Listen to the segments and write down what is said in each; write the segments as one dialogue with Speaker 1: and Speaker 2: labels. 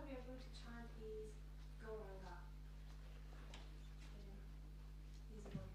Speaker 1: we are going to chant is Gauranga. Easy one.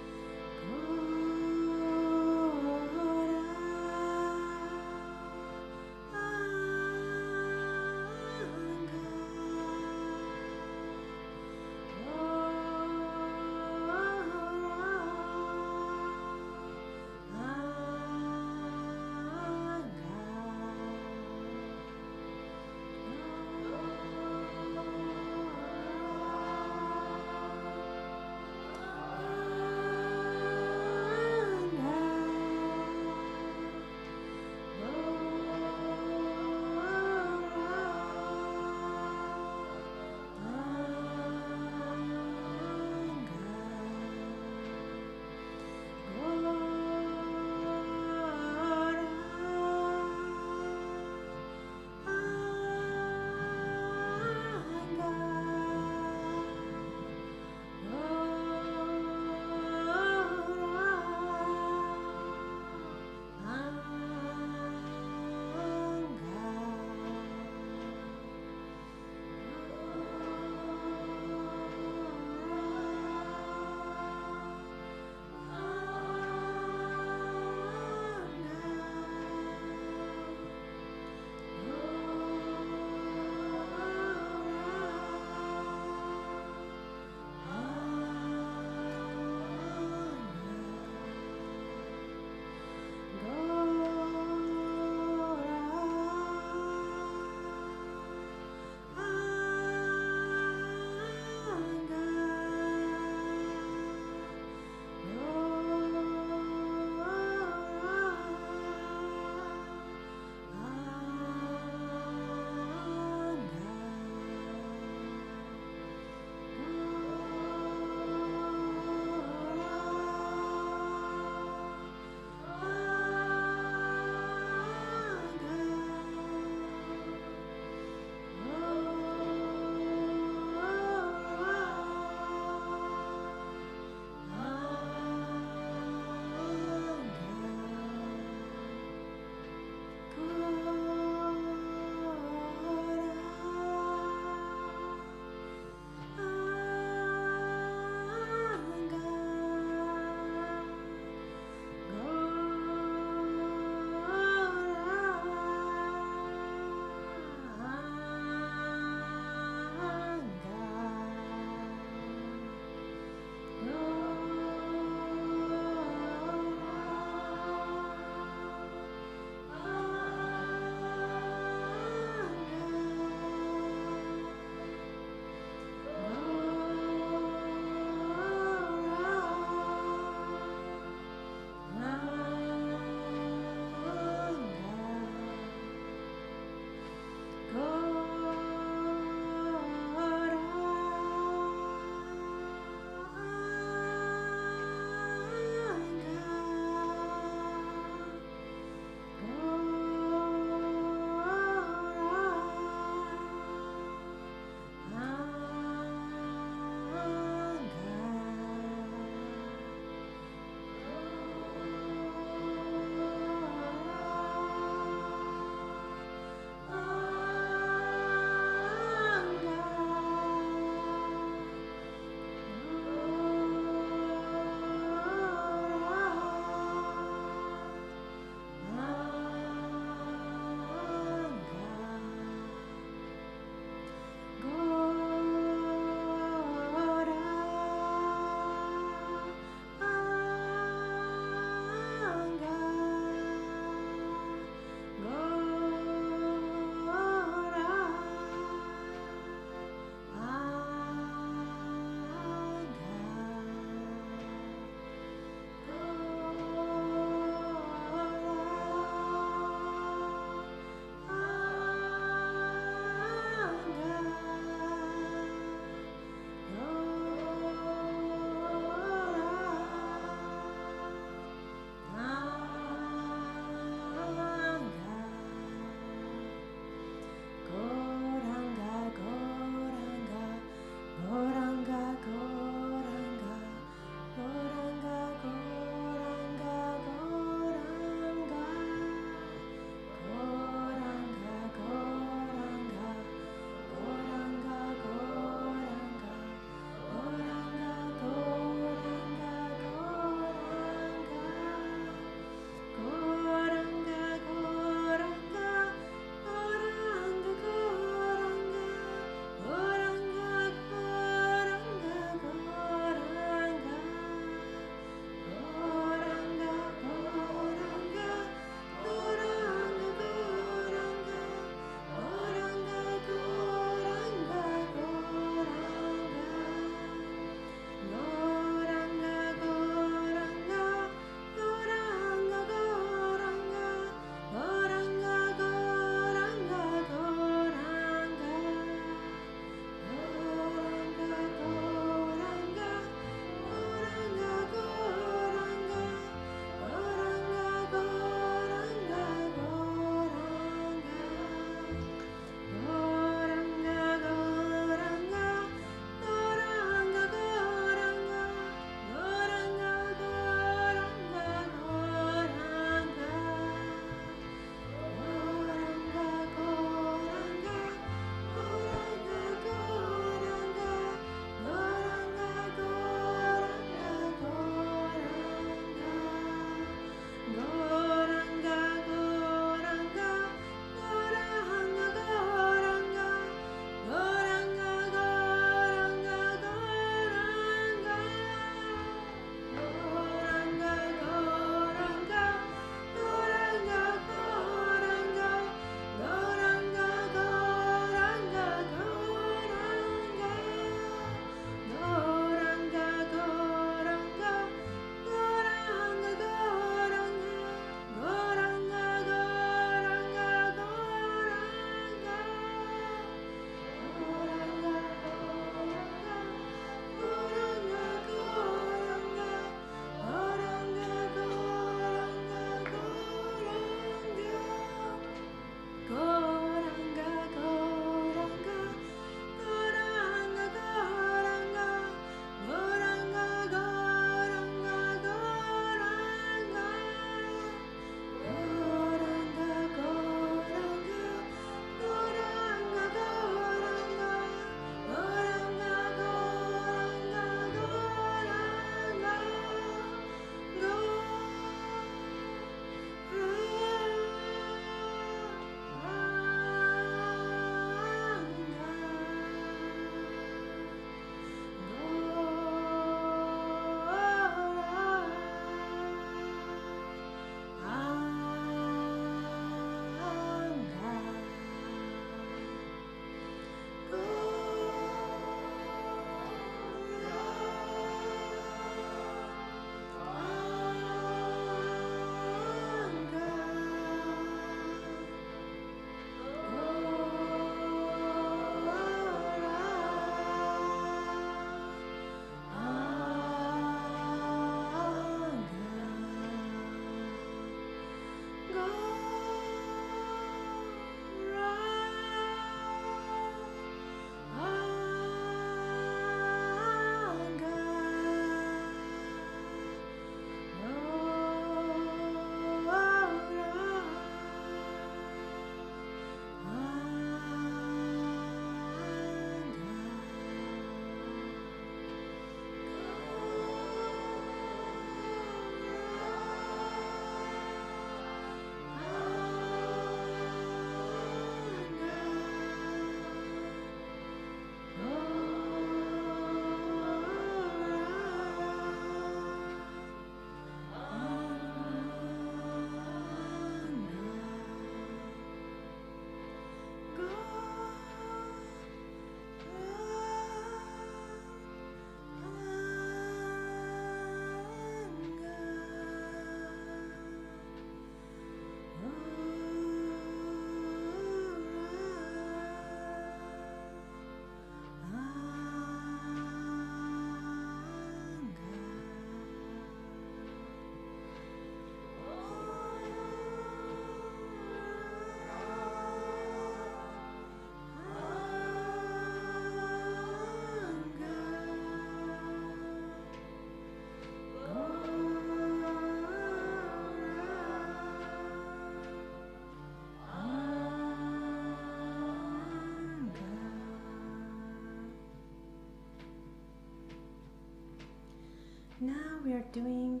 Speaker 2: Now we are doing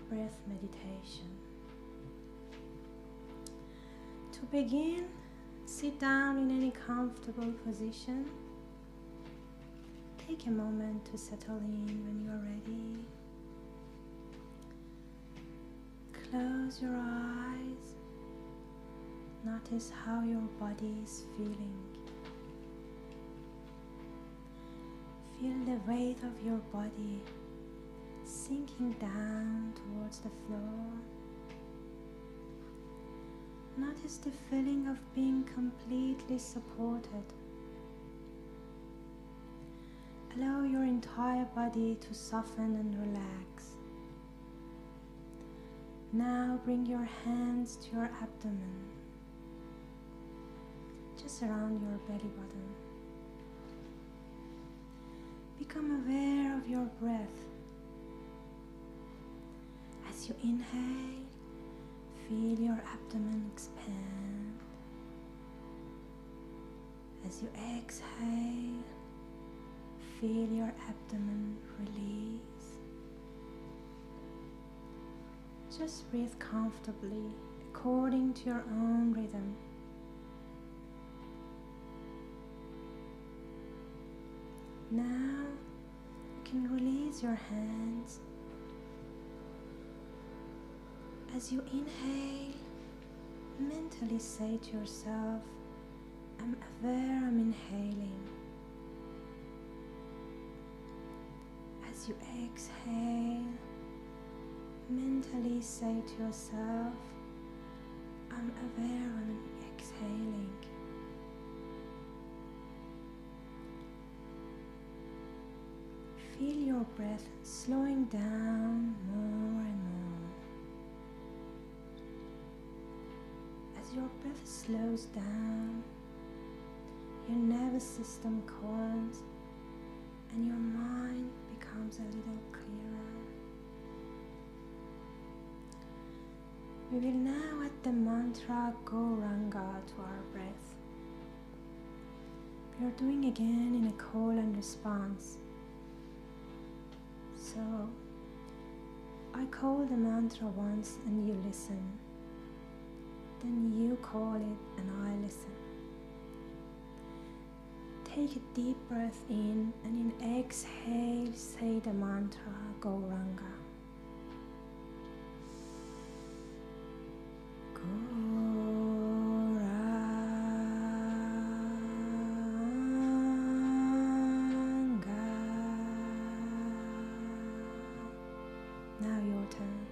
Speaker 2: breath meditation. To begin, sit down in any comfortable position. Take a moment to settle in when you are ready. Close your eyes. Notice how your body is feeling. Feel the weight of your body sinking down towards the floor. Notice the feeling of being completely supported. Allow your entire body to soften and relax. Now bring your hands to your abdomen, just around your belly button. Become aware of your breath. As you inhale, feel your abdomen expand. As you exhale, feel your abdomen release. Just breathe comfortably according to your own rhythm. Now you can release your hands. As you inhale, mentally say to yourself, I'm aware I'm inhaling. As you exhale, mentally say to yourself, I'm aware I'm exhaling. Feel your breath slowing down more and more. As your breath slows down, your nervous system calms and your mind becomes a little clearer. We will now add the mantra Gokula to our breath. We are doing again in a call and response. So, I call the mantra once and you listen. Then you call it and I listen. Take a deep breath in and in exhale say the mantra Gokula. Now your turn.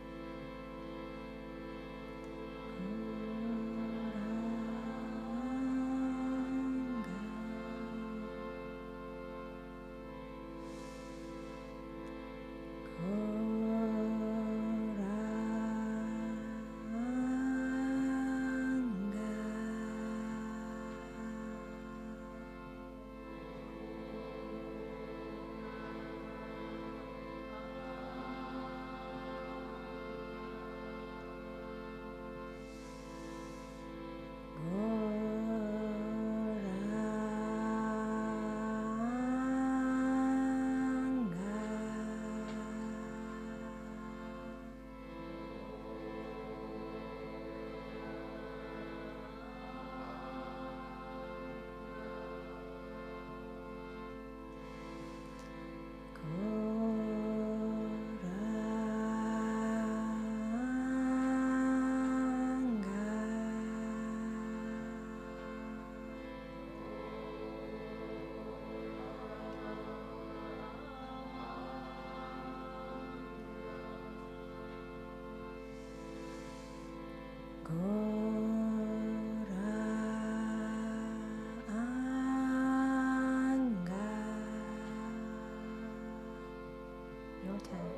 Speaker 2: Your turn.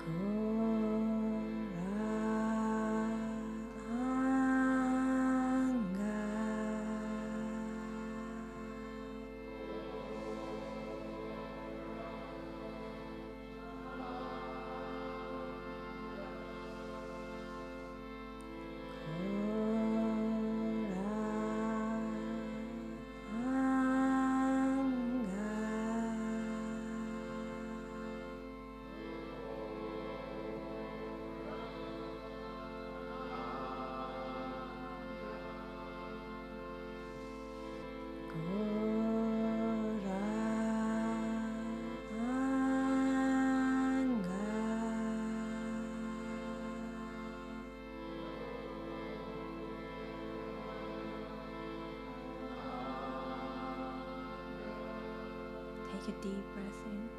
Speaker 2: Go. take a deep breath in.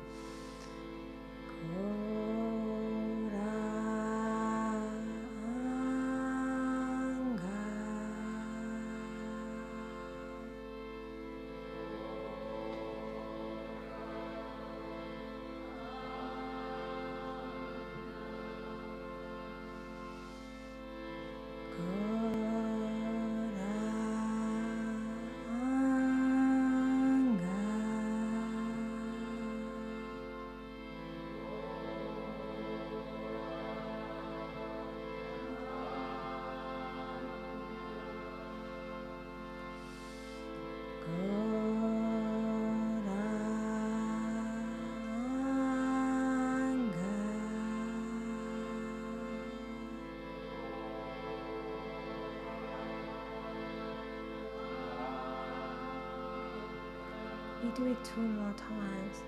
Speaker 2: We do it 2 more times.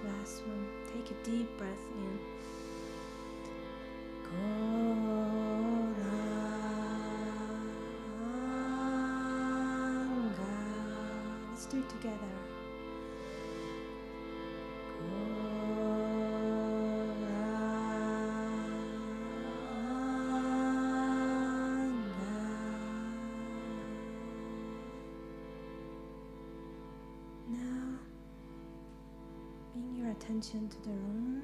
Speaker 2: Last one. Take a deep breath in. Let's do it together. Now, bring your attention to the room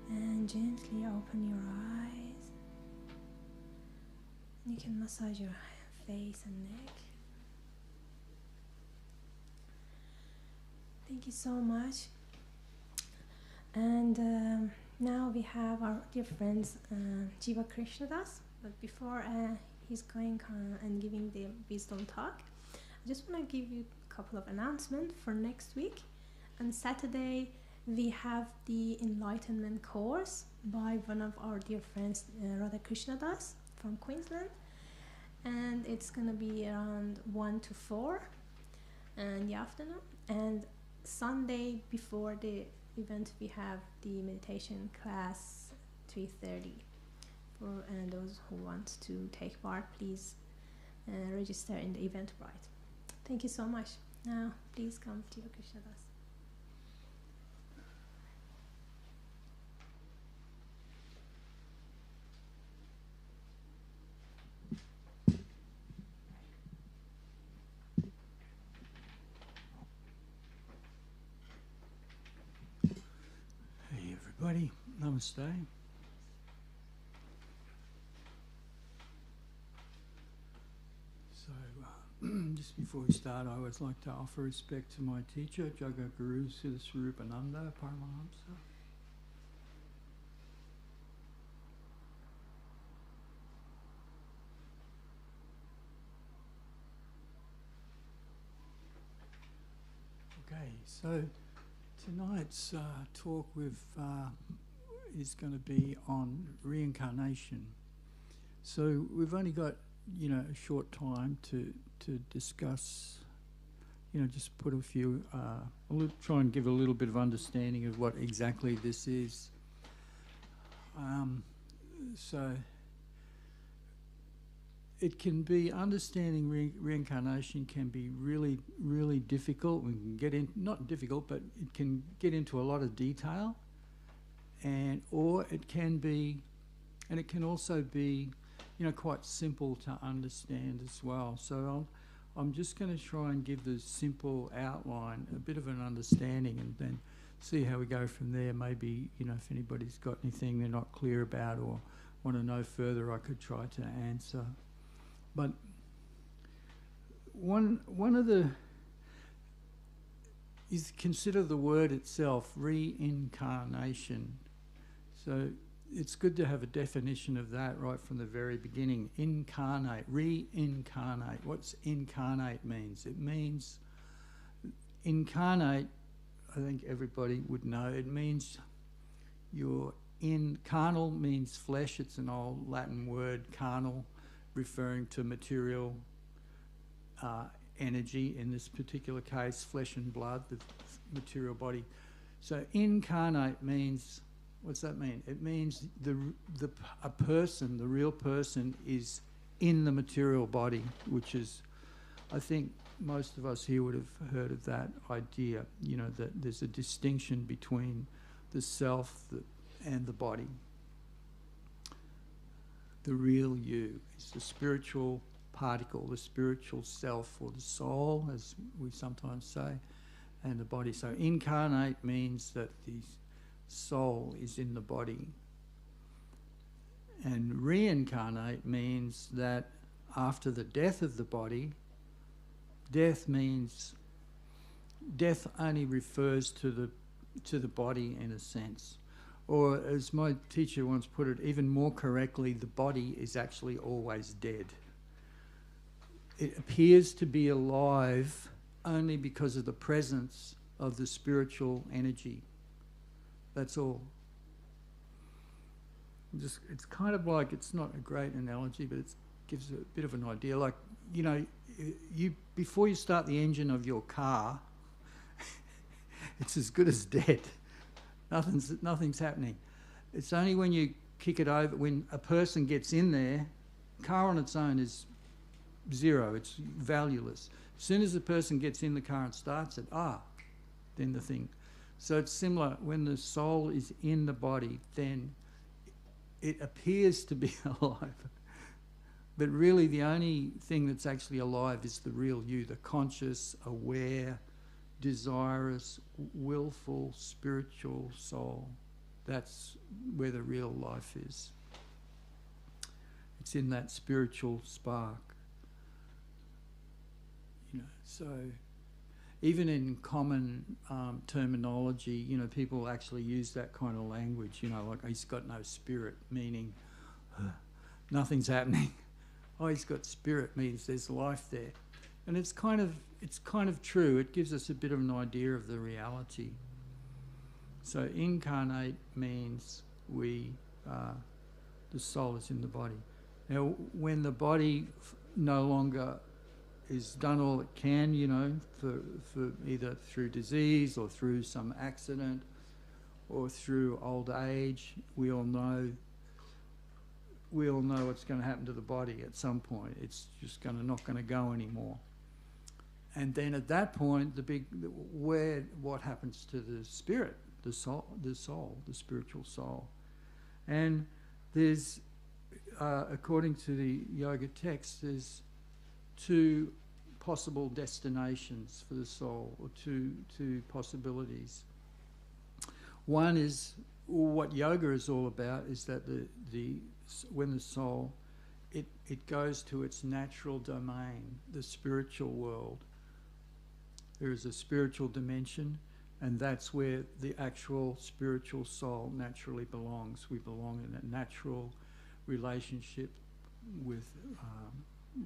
Speaker 2: and gently open your eyes. And you can massage your face and neck. Thank you so much. And now we have our dear friends Jiva Krishna Das. But before he's going and giving the wisdom talk, I just want to give you a couple of announcements for next week. On Saturday, we have the Enlightenment course by one of our dear friends, Radha Krishna Das from Queensland. And it's going to be around 1 to 4 in the afternoon. And Sunday before the event, we have the meditation class 3:30. For those who want to take part, please register in the Eventbrite. Thank you so much. Now, please come to your Krishna Das.
Speaker 3: Hey everybody, namaste. So, just before we start, I always like to offer respect to my teacher, Jagaguru Siddhaswarupananda Paramahamsa. Okay, so tonight's talk is going to be on reincarnation. So we've only got, a short time to discuss, just put a few, try and give a little bit of understanding of what exactly this is. So it can be, understanding reincarnation can be really, really difficult. We can get in, not difficult, but it can get into a lot of detail, or it can be, and it can also be, quite simple to understand as well. So I'm just going to try and give the simple outline, a bit of an understanding, and then see how we go from there. Maybe, if anybody's got anything they're not clear about or want to know further, I could try to answer. But one of the is consider the word itself, reincarnation. So it's good to have a definition of that right from the very beginning. Incarnate, reincarnate. What's incarnate means? It means incarnate, I think everybody would know, it means you're in. Carnal means flesh. It's an old Latin word, carnal, referring to material energy, in this particular case, flesh and blood, the material body. So incarnate means, what's that mean? It means a person, the real person, is in the material body, which is, I think most of us here would have heard of that idea, you know, that there's a distinction between the self and the body. The real you is the spiritual particle, the spiritual self, or the soul, as we sometimes say, and the body. So incarnate means that the soul is in the body. And reincarnate means that after the death of the body, death only refers to the body in a sense. Or as my teacher once put it, even more correctly, the body is actually always dead. It appears to be alive only because of the presence of the spiritual energy. That's all. It's kind of like, it's not a great analogy, but it gives a bit of an idea. Like, you know, before you start the engine of your car, it's as good as dead. Nothing's happening. It's only when you kick it over, when a person gets in there, car on its own is zero, it's valueless. As soon as the person gets in the car and starts it, then the thing. So it's similar, when the soul is in the body, then it appears to be alive. But really the only thing that's actually alive is the real you, the conscious, aware, desirous, willful, spiritual soul. That's where the real life is. It's in that spiritual spark. You know, so even in common terminology, you know, people actually use that kind of language, you know, like, he's got no spirit, meaning nothing's happening. Oh, he's got spirit, means there's life there. And it's kind of true. It gives us a bit of an idea of the reality. So incarnate means the soul is in the body. Now, when the body no longer is done all it can, you know, for either through disease or through some accident or through old age, we all know what's going to happen to the body at some point. It's just not going to go anymore. And then at that point, what happens to the spirit, the soul, the spiritual soul? And there's, according to the yoga text, there's two possible destinations for the soul, or two possibilities. One is, what yoga is all about, is that when the soul, it goes to its natural domain, the spiritual world. There is a spiritual dimension, and that's where the actual spiritual soul naturally belongs. We belong in a natural relationship with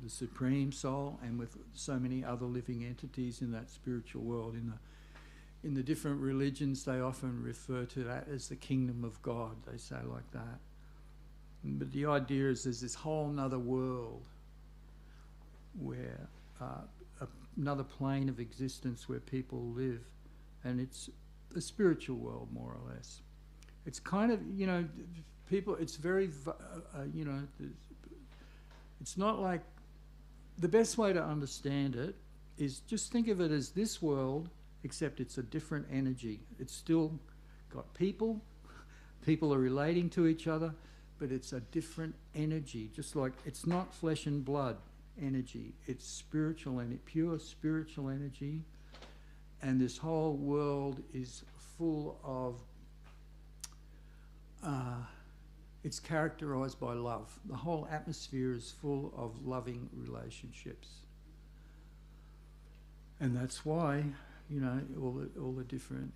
Speaker 3: the Supreme Soul and with so many other living entities in that spiritual world. In the different religions, they often refer to that as the kingdom of God. They say like that. But the idea is there's this whole other world where another plane of existence where people live, and it's a spiritual world, more or less. It's kind of, you know, people, it's very, you know, it's not like, the best way to understand it is just think of it as this world, except it's a different energy. It's still got people are relating to each other, but it's a different energy, just like it's not flesh and blood energy, it's spiritual and pure spiritual energy. And this whole world is full of, it's characterized by love. The whole atmosphere is full of loving relationships. And that's why, you know, all the different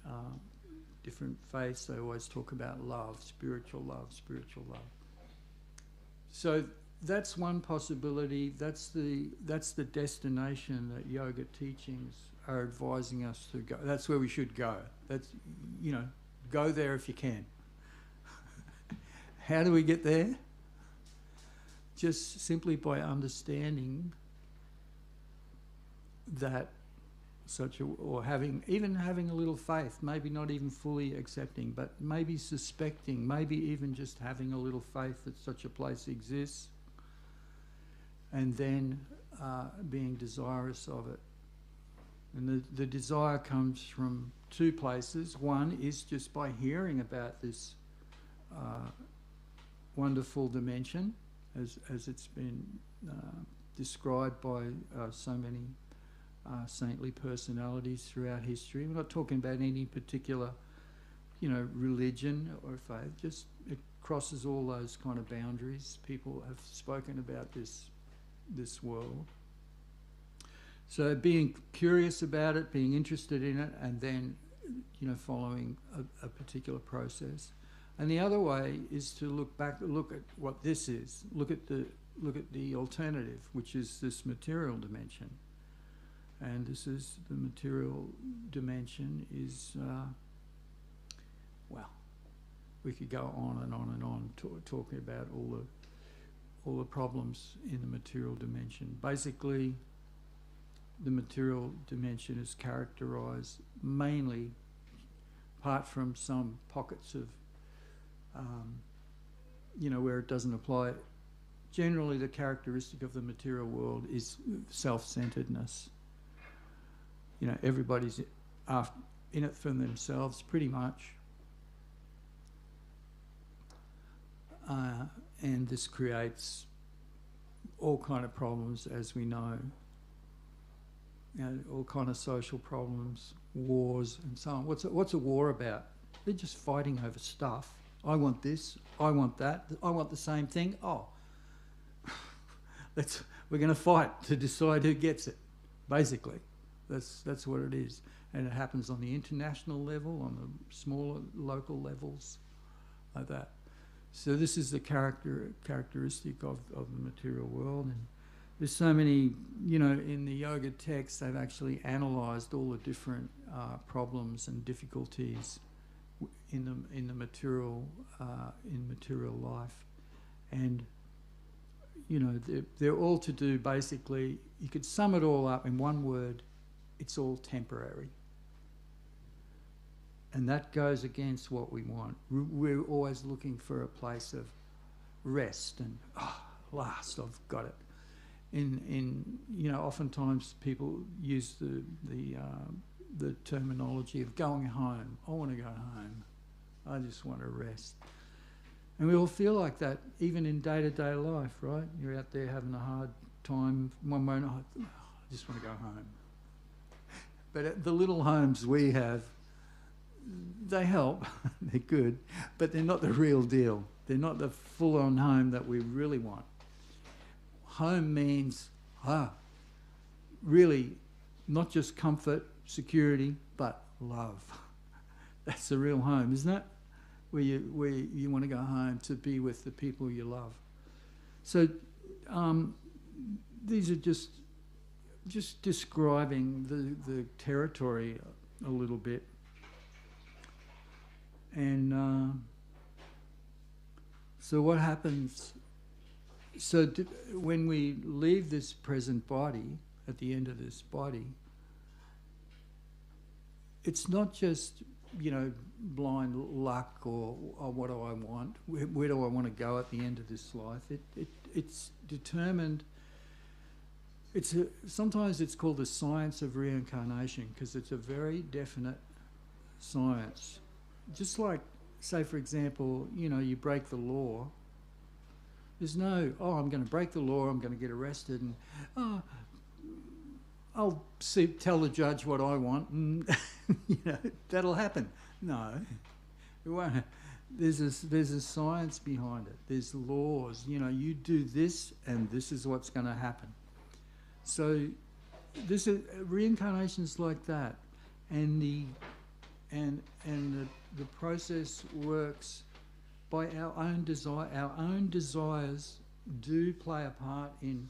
Speaker 3: faiths, they always talk about love, spiritual love, spiritual love. So that's one possibility. That's the destination that yoga teachings are advising us to go. That's where we should go. That's, you know, go there if you can. How do we get there? Just simply by understanding that such a, or even having a little faith, maybe not even fully accepting, but maybe suspecting, maybe even just having a little faith that such a place exists, and then being desirous of it. And the desire comes from two places. One is just by hearing about this wonderful dimension, as it's been described by so many saintly personalities throughout history. We're not talking about any particular, religion or faith. Just it crosses all those kind of boundaries. People have spoken about this world. So being curious about it, being interested in it, and then, following a particular process. And the other way is to look at what this is. Look at the alternative, which is this material dimension. And this is the material dimension is, we could go on and on and on talking about all the problems in the material dimension. Basically, the material dimension is characterised mainly, apart from some pockets of, where it doesn't apply, generally the characteristic of the material world is self-centeredness. Everybody's in it for themselves, pretty much. And this creates all kind of problems, as we know. All kind of social problems, wars, and so on. What's a war about? They're just fighting over stuff. I want this. I want that. I want the same thing. Oh, we're going to fight to decide who gets it. Basically, that's what it is, and it happens on the international level, on the smaller local levels, like that. So this is the characteristic of the material world. And there's so many, in the yoga texts, they've actually analysed all the different problems and difficulties in the material life, and they're all to do basically. You could sum it all up in one word: it's all temporary. And that goes against what we want. We're always looking for a place of rest and last I've got it. Oftentimes people use the terminology of going home. I want to go home. I just want to rest. And we all feel like that, even in day-to-day life, right? You're out there having a hard time. One moment, I just want to go home. But the little homes we have, they help. They're good, but they're not the real deal. They're not the full-on home that we really want. Home means, really, not just comfort, security, but love. That's the real home, isn't it? Where you want to go home to be with the people you love. So these are just describing the territory a little bit. And so what happens? So when we leave this present body, at the end of this body, it's not just, blind luck or what do I want? Where do I want to go at the end of this life? It's determined. Sometimes it's called the science of reincarnation because it's a very definite science. Just like, say for example, you break the law. There's no, I'm going to break the law, I'm going to get arrested, and I'll tell the judge what I want, and that'll happen. No, it won't. There's a science behind it. There's laws. You do this, and this is what's going to happen. So, reincarnation's like that, and the process works by our own desire. Our own desires do play a part in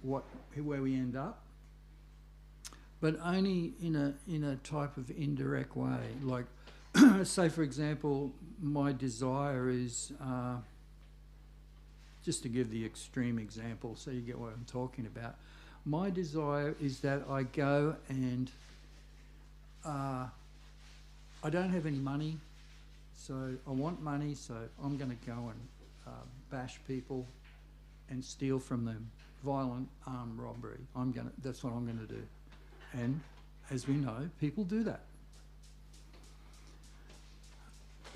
Speaker 3: where we end up, but only in a type of indirect way. Like, say for example, my desire is, just to give the extreme example, so you get what I'm talking about. My desire is that I go and I don't have any money, so I want money, so I'm going to go and bash people and steal from them. Violent armed robbery. That's what I'm going to do. And as we know, people do that.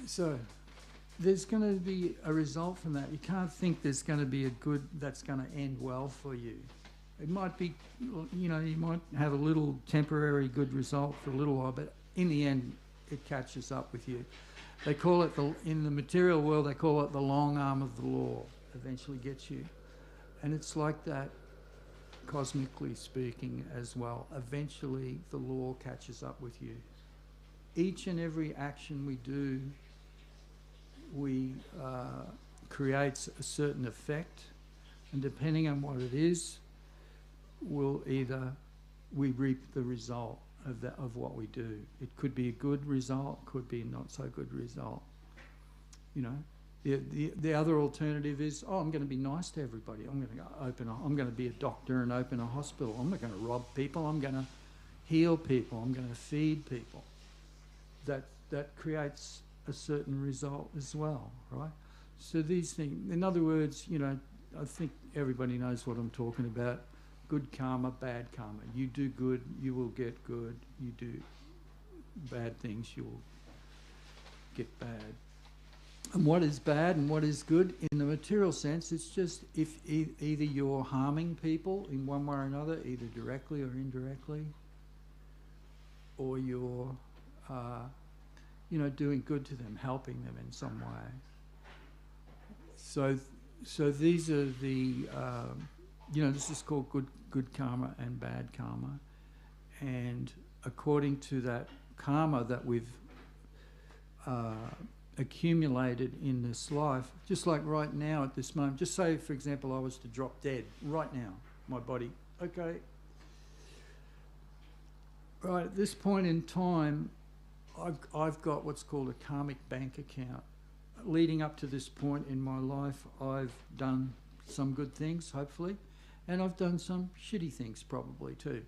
Speaker 3: So there's going to be a result from that. You can't think there's going to be that's going to end well for you. It might be, you might have a little temporary good result for a little while, but in the end, it catches up with you. They call it, in the material world, they call it the long arm of the law, eventually gets you. And it's like that, cosmically speaking, as well. Eventually, the law catches up with you. Each and every action we do, creates a certain effect, and depending on what it is, we reap the result of what we do. It could be a good result, could be a not so good result. The other alternative is, I'm going to be nice to everybody. I'm going to be a doctor and open a hospital. I'm not going to rob people. I'm going to heal people. I'm going to feed people. That creates a certain result as well, right? So these things, in other words, I think everybody knows what I'm talking about. Good karma, bad karma. You do good, you will get good. You do bad things, you will get bad. And what is bad and what is good in the material sense, it's just if either you're harming people in one way or another, either directly or indirectly, or you're doing good to them, helping them in some way. So these are the this is called good karma and bad karma, and according to that karma that we've accumulated in this life, just like right now at this moment, just say for example I was to drop dead right now, my body, okay, right at this point in time, I've got what's called a karmic bank account. Leading up to this point in my life, I've done some good things, hopefully, and I've done some shitty things probably too.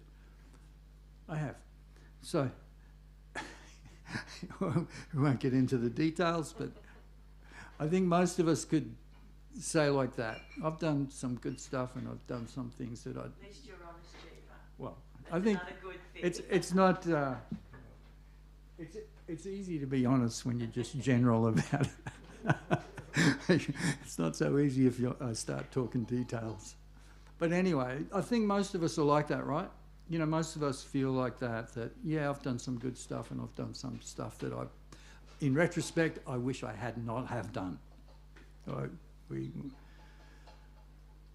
Speaker 3: I have. So, we won't get into the details, but I think most of us could say like that. I've done some good stuff and I've done some things that
Speaker 4: At least you're honest, Jiva.
Speaker 3: Well,
Speaker 4: That's
Speaker 3: I think
Speaker 4: another good thing.
Speaker 3: it's not... It's easy to be honest when you're just general about it. It's not so easy if you start talking details. But anyway, I think most of us are like that, right? Most of us feel like that, yeah, I've done some good stuff and I've done some stuff that in retrospect, I wish I had not have done.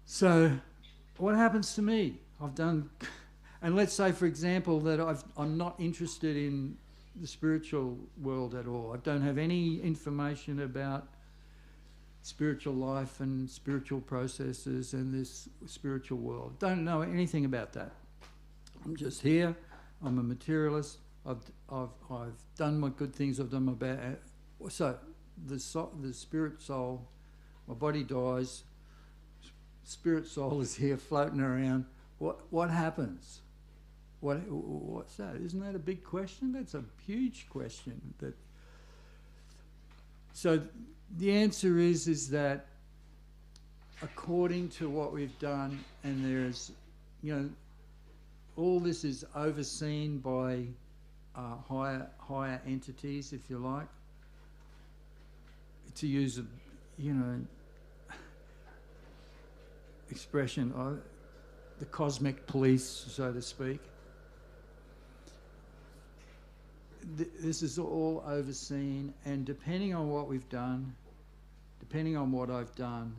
Speaker 3: So what happens to me? I've done, and let's say, for example, that I'm not interested in the spiritual world at all. I don't have any information about spiritual life and spiritual processes and this spiritual world. Don't know anything about that. I'm just here. I'm a materialist. I've done my good things. I've done my bad. So the spirit soul, my body dies. Spirit soul is here floating around. What happens? What's that? Isn't that a big question? That's a huge question. So the answer is that according to what we've done, and there's, all this is overseen by higher entities, if you like, to use a, expression, the cosmic police, so to speak. This is all overseen, and depending on what we've done, depending on what I've done,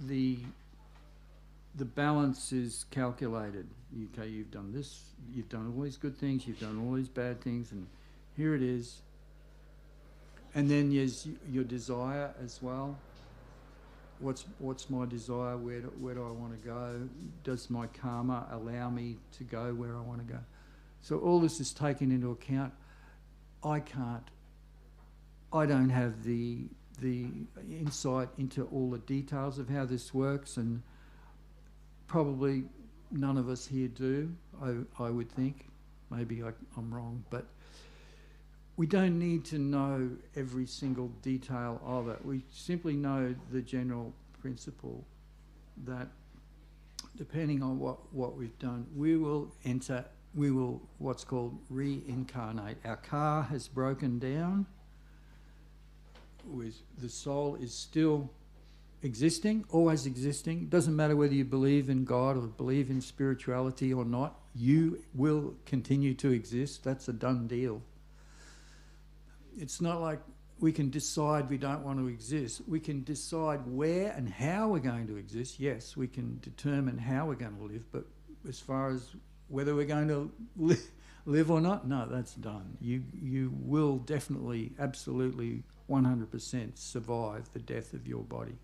Speaker 3: the balance is calculated. Okay, you've done this, you've done all these good things, you've done all these bad things, and here it is. And then there's your desire as well. What's my desire? Where do I want to go? Does my karma allow me to go where I want to go? So all this is taken into account. I don't have the insight into all the details of how this works, and probably none of us here do, I would think. Maybe I'm wrong, but we don't need to know every single detail of it. We simply know the general principle that depending on what we've done, we will what's called reincarnate. Our car has broken down. The soul is still existing, always existing. Doesn't matter whether you believe in God or believe in spirituality or not, you will continue to exist. That's a done deal. It's not like we can decide we don't want to exist. We can decide where and how we're going to exist. Yes, we can determine how we're going to live, but as far as whether we're going to live or not, no, that's done. You will definitely, absolutely, 100% survive the death of your body.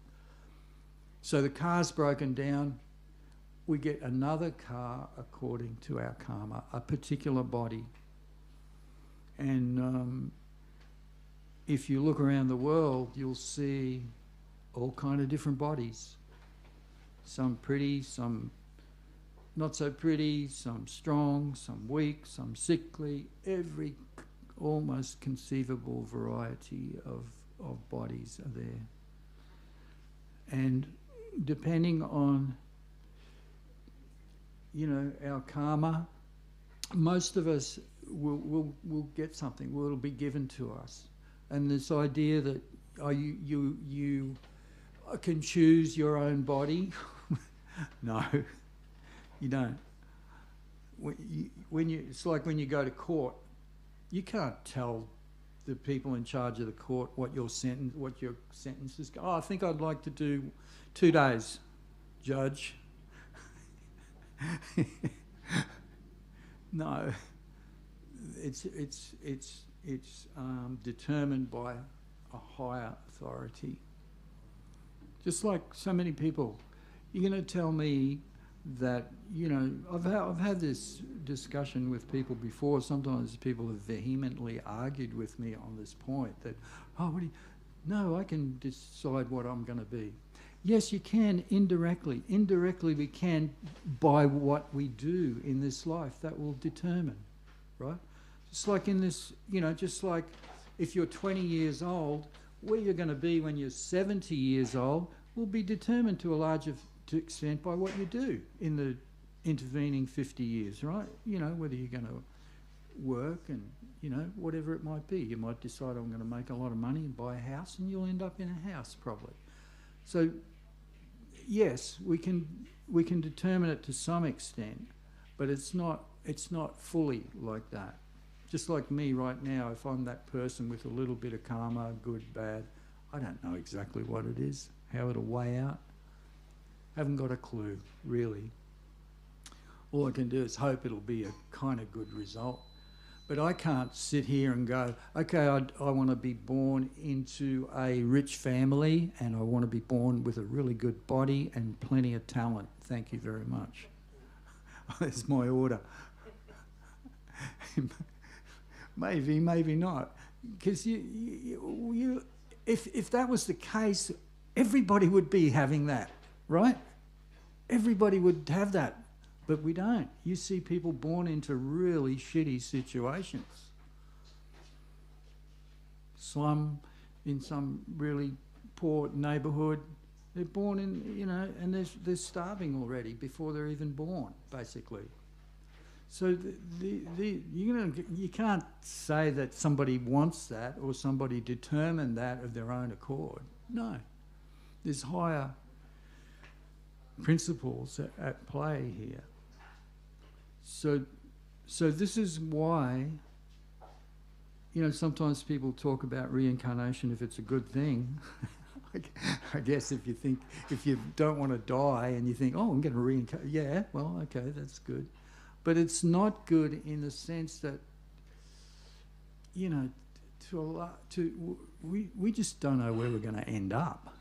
Speaker 3: So the car's broken down, we get another car according to our karma, a particular body. And if you look around the world, you'll see all kind of different bodies. Some pretty, some not so pretty, some strong, some weak, some sickly, every almost conceivable variety of bodies are there. And depending on, our karma, most of us will get something, it'll be given to us. And this idea that you can choose your own body, no, you don't. It's like when you go to court, you can't tell the people in charge of the court what your sentence is. Oh, I think I'd like to do 2 days, Judge. No, it's determined by a higher authority. Just like so many people, you're going to tell me that, I've had this discussion with people before. Sometimes people have vehemently argued with me on this point that, no, I can decide what I'm going to be. Yes, you can indirectly. Indirectly we can by what we do in this life. That will determine, right? Just like in this, just like if you're 20 years old, where you're going to be when you're 70 years old will be determined to a larger extent by what you do in the intervening 50 years, right? Whether you're going to work and, whatever it might be. You might decide I'm going to make a lot of money and buy a house, and you'll end up in a house probably. So, yes, we can determine it to some extent, but it's not fully like that. Just like me right now, if I'm that person with a little bit of karma, good, bad, I don't know exactly what it is, how it'll weigh out. Haven't got a clue, really. All I can do is hope it'll be a kind of good result. But I can't sit here and go, okay, I want to be born into a rich family and I want to be born with a really good body and plenty of talent. Thank you very much. That's my order. Maybe, maybe not. Because if that was the case, everybody would be having that, right? Everybody would have that. But we don't. You see people born into really shitty situations. Slum, in some really poor neighbourhood. They're born in, and they're starving already before they're even born, basically. So you can't say that somebody wants that or somebody determined that of their own accord. No. There's higher principles at play here. So this is why, sometimes people talk about reincarnation if it's a good thing. I guess if you don't want to die and you think, oh, I'm going to reincarnate, yeah, well, okay, that's good. But it's not good in the sense that, we just don't know where we're going to end up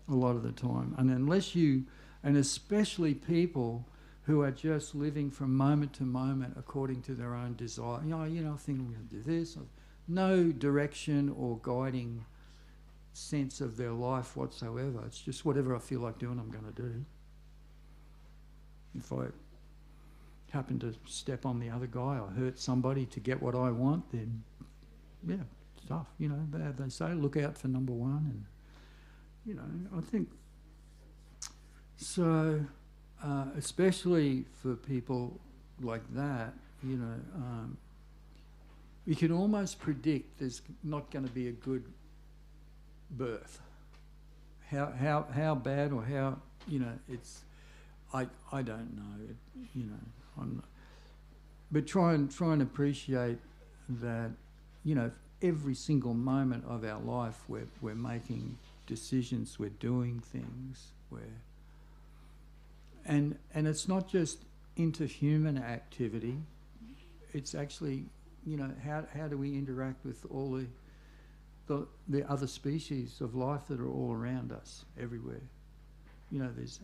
Speaker 3: a lot of the time. And and especially people who are just living from moment to moment according to their own desire. I think I'm going to do this. No direction or guiding sense of their life whatsoever. It's just whatever I feel like doing, I'm going to do. If I happen to step on the other guy or hurt somebody to get what I want, then yeah, it's tough. You know, they say look out for number one, and you know, I think so. Especially for people like that, you know, we can almost predict there's not going to be a good birth. How bad or how, you know, it's, I don't know, you know, but try and appreciate that, you know, every single moment of our life we're making decisions, we're doing things, and it's not just interhuman activity, it's actually, you know, how do we interact with all the other species of life that are all around us, everywhere. You know, there's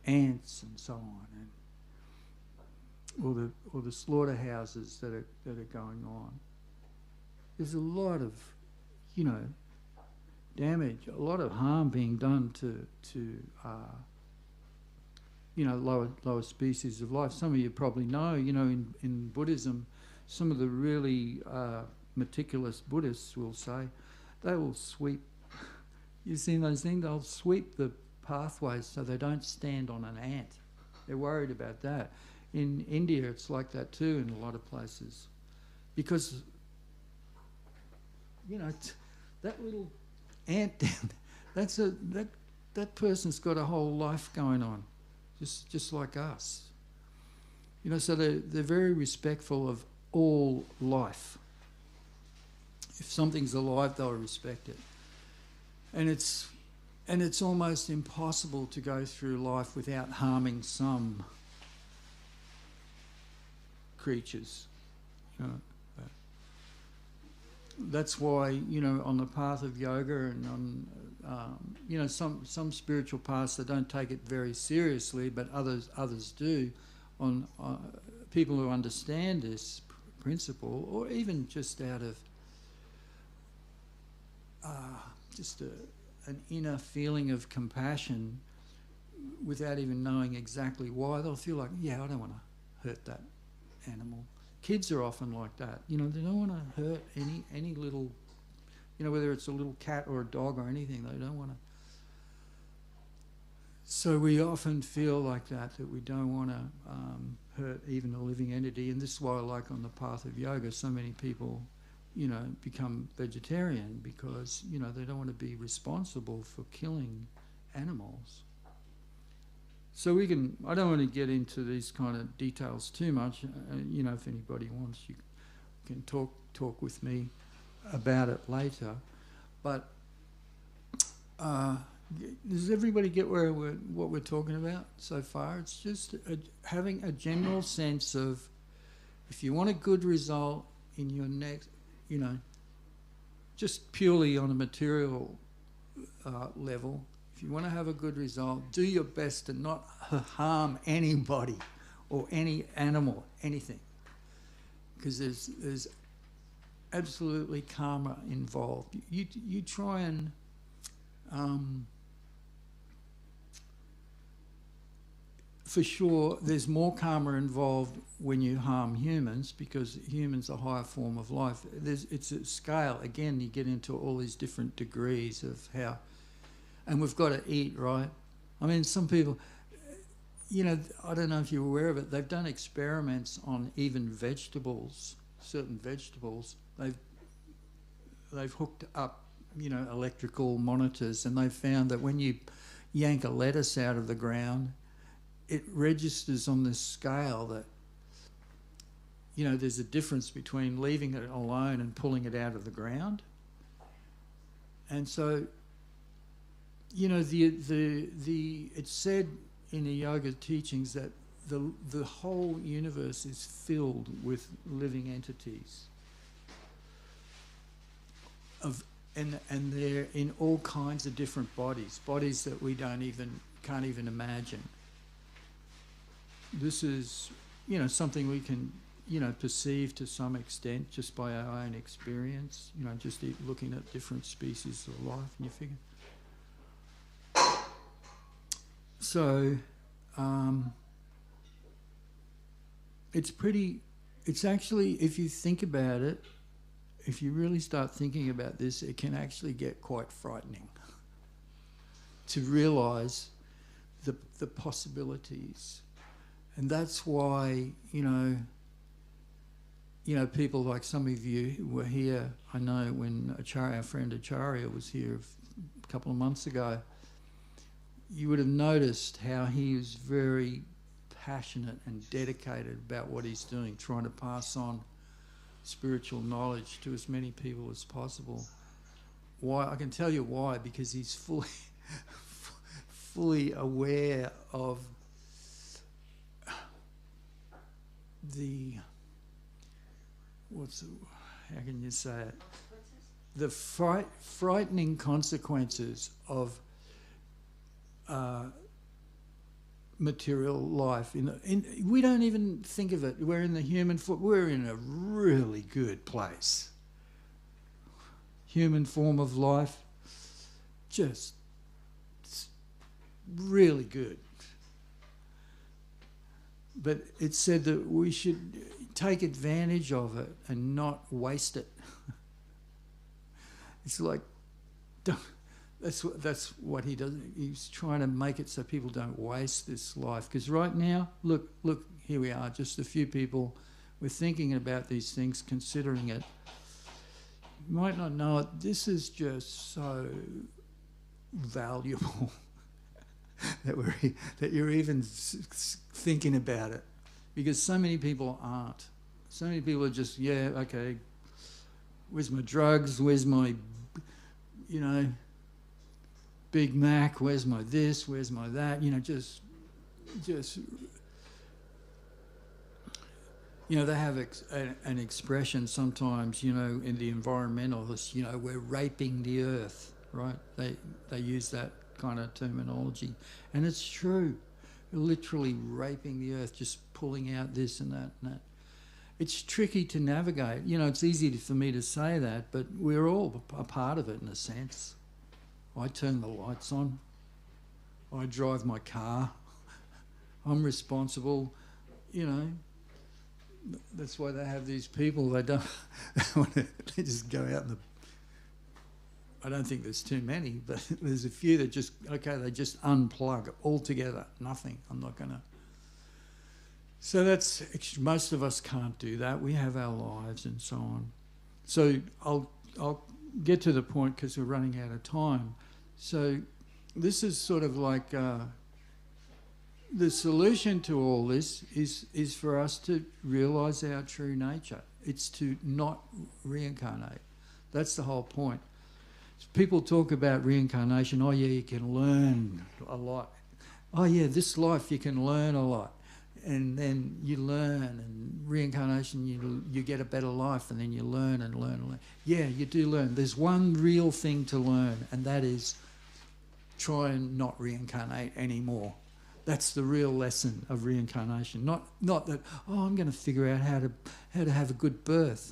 Speaker 3: ants and so on, and or the slaughterhouses that are going on. There's a lot of, you know, damage, a lot of harm being done to you know, lower species of life. Some of you probably know, you know, in Buddhism, some of the really meticulous Buddhists will say, they will sweep, you've seen those things, they'll sweep the pathways so they don't stand on an ant. They're worried about that. In India, it's like that too in a lot of places. Because, you know, that little ant down there, that person's got a whole life going on, just like us. You know, so they're very respectful of all life. If something's alive, they'll respect it. And it's almost impossible to go through life without harming some creatures. You know, that's why, you know, on the path of yoga and on you know, some spiritual paths, they don't take it very seriously, but others do. On people who understand this principle, or even just out of just an inner feeling of compassion, without even knowing exactly why, they'll feel like, yeah, I don't want to hurt that animal. Kids are often like that. You know, they don't want to hurt any little, you know, whether it's a little cat or a dog or anything, they don't want to. So we often feel like that we don't want to hurt even a living entity. And this is why, like on the path of yoga, so many people, you know, become vegetarian because, you know, they don't want to be responsible for killing animals. So I don't want to get into these kind of details too much. You know, if anybody wants, you can talk with me about it later. But does everybody get what we're talking about so far? It's just having a general sense of, if you want a good result in your next, you know, just purely on a material level, if you want to have a good result, do your best to not harm anybody or any animal, anything, because there's absolutely karma involved. You try and for sure, there's more karma involved when you harm humans, because humans are a higher form of life. It's a scale. Again, you get into all these different degrees of how, and we've got to eat, right? I mean, some people, you know, I don't know if you're aware of it, they've done experiments on even vegetables, certain vegetables. They've hooked up, you know, electrical monitors, and they've found that when you yank a lettuce out of the ground, it registers on this scale that, you know, there's a difference between leaving it alone and pulling it out of the ground. And so, you know, it's said in the yoga teachings that the whole universe is filled with living entities and they're in all kinds of different bodies that we can't even imagine. This is, you know, something we can, you know, perceive to some extent just by our own experience, you know, just looking at different species of life, and you figure. So, it's actually, if you think about it, if you really start thinking about this, it can actually get quite frightening to realise the possibilities. And that's why, people like some of you who were here, I know when our friend Acharya was here a couple of months ago, you would have noticed how he was very passionate and dedicated about what he's doing, trying to pass on spiritual knowledge to as many people as possible. Why? I can tell you why, because he's fully aware of how can you say it? The frightening consequences of material life. We don't even think of it. We're in the human form. We're in a really good place. Human form of life, just really good. But it's said that we should take advantage of it and not waste it. It's like, that's what he does. He's trying to make it so people don't waste this life. Because right now, look, here we are, just a few people. We're thinking about these things, considering it. You might not know it. This is just so valuable that you're even thinking about it. Because so many people aren't. So many people are just, yeah, okay, where's my drugs? Where's my, Big Mac? Where's my this? Where's my that? Just they have an expression sometimes, in the environmentalists, we're raping the earth, right? They use that kind of terminology. And it's true. We're literally raping the earth, just pulling out this and that and that. It's tricky to navigate. It's easy for me to say that, but we're all a part of it in a sense. I turn the lights on. I drive my car. I'm responsible. That's why they have these people. They don't want to. They just go out in the. I don't think there's too many, but there's a few that they just unplug altogether. Nothing. I'm not going to. So most of us can't do that. We have our lives and so on. So I'll get to the point because we're running out of time. So this is sort of like the solution to all this is for us to realise our true nature. It's to not reincarnate. That's the whole point. People talk about reincarnation. Oh yeah, you can learn a lot. Oh yeah, this life you can learn a lot. And then you learn, and reincarnation, you get a better life, and then you learn and learn and learn. Yeah, you do learn. There's one real thing to learn, and that is try and not reincarnate anymore. That's the real lesson of reincarnation. Not that, I'm going to figure out how to have a good birth.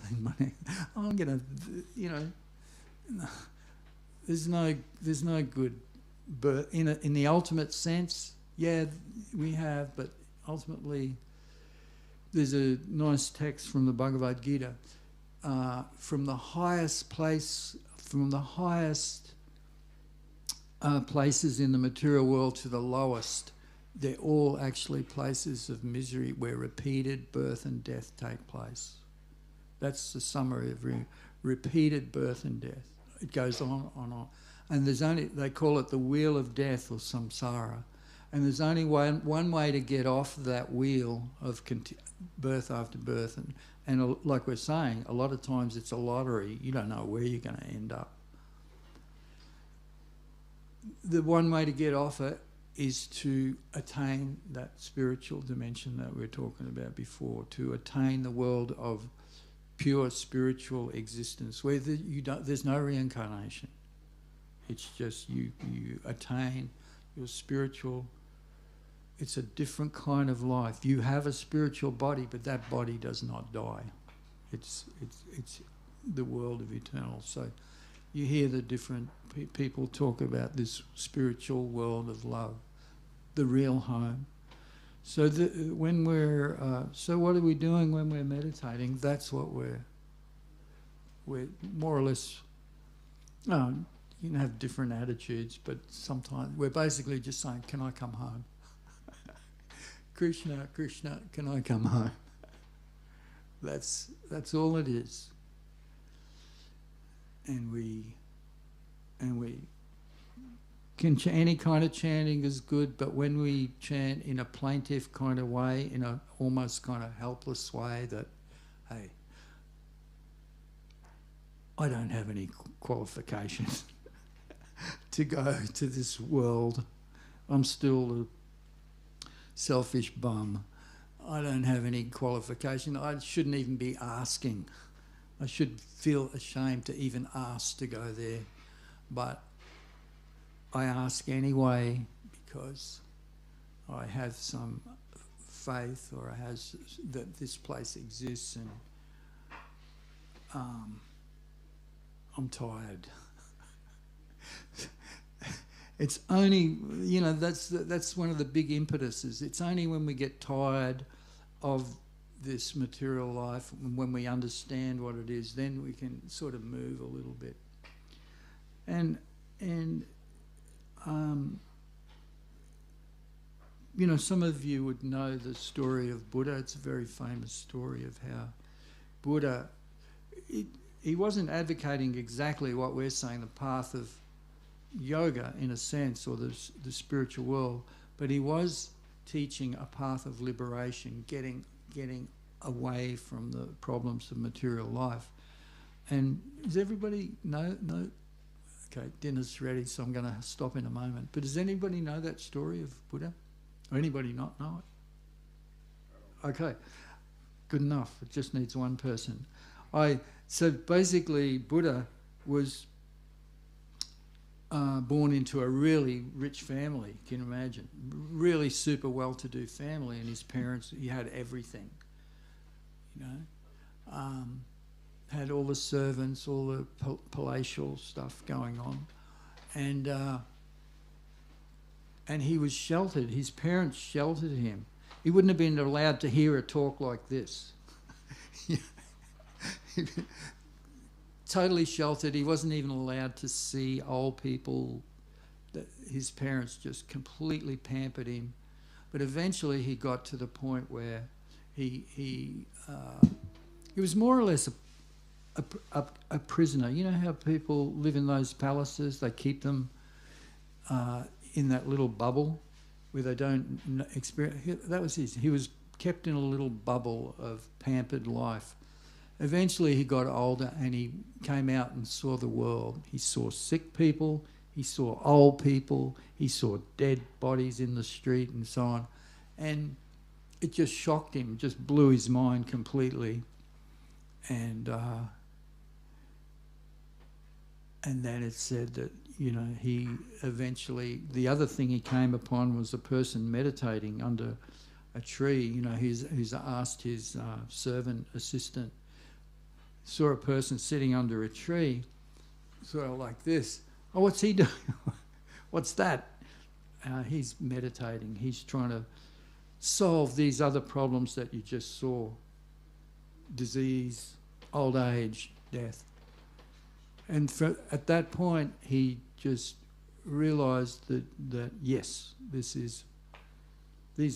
Speaker 3: I'm going to, there's no good birth in the ultimate sense. Yeah, we have, but ultimately, there's a nice text from the Bhagavad Gita. From the highest place, from the highest places in the material world to the lowest, they're all actually places of misery where repeated birth and death take place. That's the summary of repeated birth and death. It goes on and on. And they call it the wheel of death or samsara. And there's only one way to get off that wheel of birth after birth. And like we're saying, a lot of times it's a lottery. You don't know where you're going to end up. The one way to get off it is to attain that spiritual dimension that we were talking about before, to attain the world of pure spiritual existence, where there's no reincarnation. It's just you attain your spiritual. It's a different kind of life. You have a spiritual body, but that body does not die. It's the world of eternal. So you hear the different people talk about this spiritual world of love, the real home. So when we're so what are we doing when we're meditating? That's what we're more or less. You can have different attitudes, but sometimes we're basically just saying, "Can I come home?" Krishna, Krishna, can I come home? That's all it is. And we can any kind of chanting is good, but when we chant in a plaintive kind of way, in a almost kind of helpless way, that, hey, I don't have any qualifications to go to this world. I'm still a selfish bum. I don't have any qualification. I shouldn't even be asking. I should feel ashamed to even ask to go there. But I ask anyway because I have some faith, or I have that this place exists, and I'm tired. It's only, that's one of the big impetuses. It's only when we get tired of this material life, when we understand what it is, then we can sort of move a little bit. And some of you would know the story of Buddha. It's a very famous story of how Buddha, he wasn't advocating exactly what we're saying, the path of yoga in a sense, or the spiritual world, but he was teaching a path of liberation, getting away from the problems of material life. And does everybody know? Okay, dinner's ready, so I'm going to stop in a moment. But does anybody know that story of Buddha? Or anybody not know it? Okay, good enough. It just needs one person. So basically, Buddha was born into a really rich family, can you imagine? Really super well-to-do family, and his parents, he had everything, had all the servants, all the palatial stuff going on, and he was sheltered. His parents sheltered him. He wouldn't have been allowed to hear a talk like this. Totally sheltered. He wasn't even allowed to see old people. His parents just completely pampered him. But eventually he got to the point where he was more or less a prisoner. You know how people live in those palaces? They keep them in that little bubble where they don't experience. That was his. He was kept in a little bubble of pampered life. Eventually he got older and he came out and saw the world. He saw sick people, he saw old people, he saw dead bodies in the street and so on. And it just shocked him, just blew his mind completely. And then it said that, he eventually, the other thing he came upon was a person meditating under a tree. He's asked his servant assistant, saw a person sitting under a tree, sort of like this. Oh, what's he doing? What's that? He's meditating. He's trying to solve these other problems that you just saw. Disease, old age, death. And at that point, he just realised that yes, these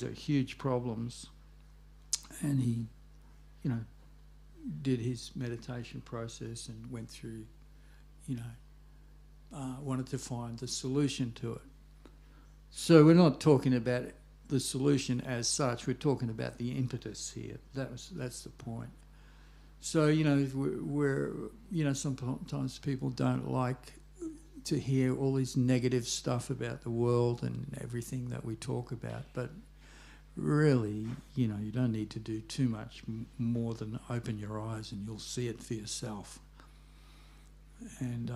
Speaker 3: are huge problems. And he, did his meditation process and went through, wanted to find the solution to it. So we're not talking about the solution as such, we're talking about the impetus here. That's the point. So, we're sometimes people don't like to hear all this negative stuff about the world and everything that we talk about, but really, you don't need to do too much more than open your eyes and you'll see it for yourself. And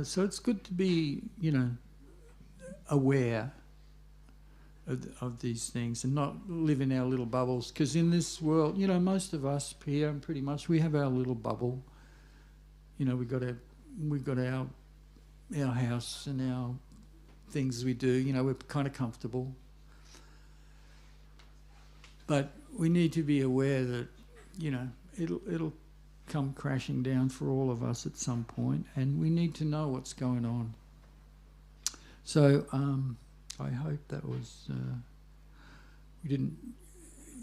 Speaker 3: so it's good to be, aware of these things and not live in our little bubbles. Because in this world, most of us here, pretty much, we have our little bubble. We've got our house and our things we do. We're kind of comfortable. But we need to be aware that, it'll come crashing down for all of us at some point, and we need to know what's going on. So I hope that was... we didn't...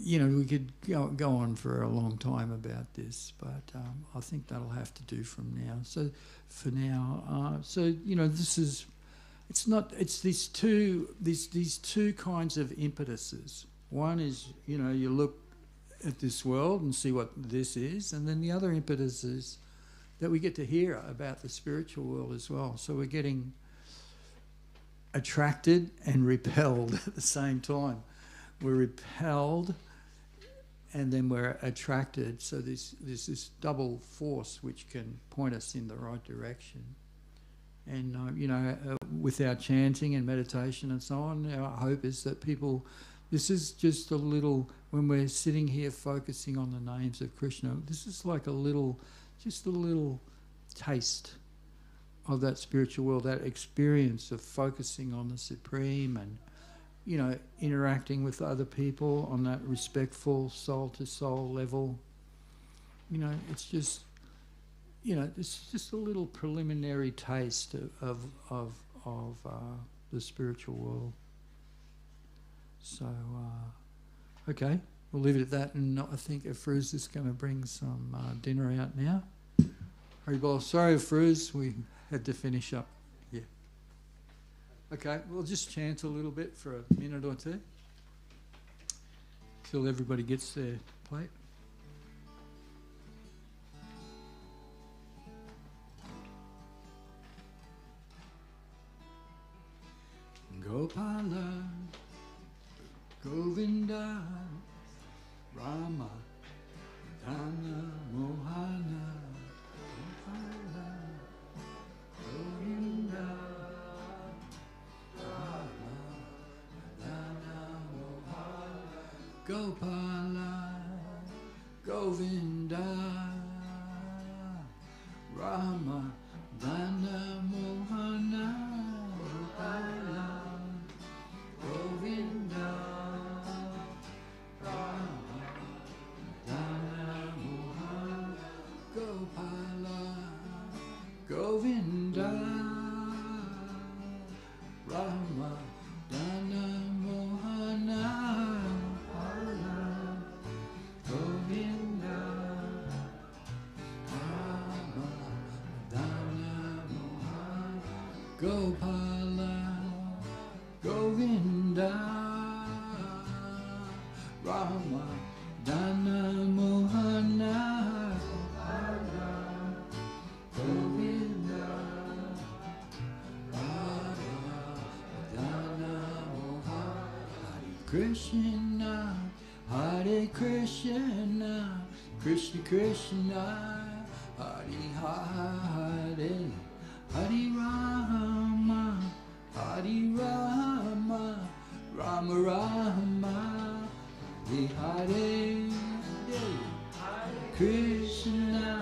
Speaker 3: we could go on for a long time about this, but I think that'll have to do from now. So for now, this is... It's these two kinds of impetuses. One is, you look at this world and see what this is, and then the other impetus is that we get to hear about the spiritual world as well. So we're getting attracted and repelled at the same time. We're repelled and then we're attracted. So there's this double force which can point us in the right direction. And, with our chanting and meditation and so on, our hope is that people... This is just a little, when we're sitting here focusing on the names of Krishna, this is like just a little taste of that spiritual world, that experience of focusing on the Supreme and, interacting with other people on that respectful soul-to-soul level. It's just, it's just a little preliminary taste of the spiritual world. So, okay, we'll leave it at that, and I think Afroz is going to bring some dinner out now. Haribol, sorry Afroz, we had to finish up. Yeah. Okay, we'll just chant a little bit for a minute or two till everybody gets their plate. Gopala Govinda Rama Dana Mohana Gopala Govinda Rama Dana Mohana Gopala Govinda Rama Dana Mohana Gopala Govinda Govinda Rama Dana Mohana Govinda Rama Dana Mohana Gopala Govinda Rama Dana Mohana Govinda Krishna, Hare Krishna, Krishna Krishna, Hare Hare, Hare Rama, Hare Rama, Rama Rama, Hare Hare, Krishna,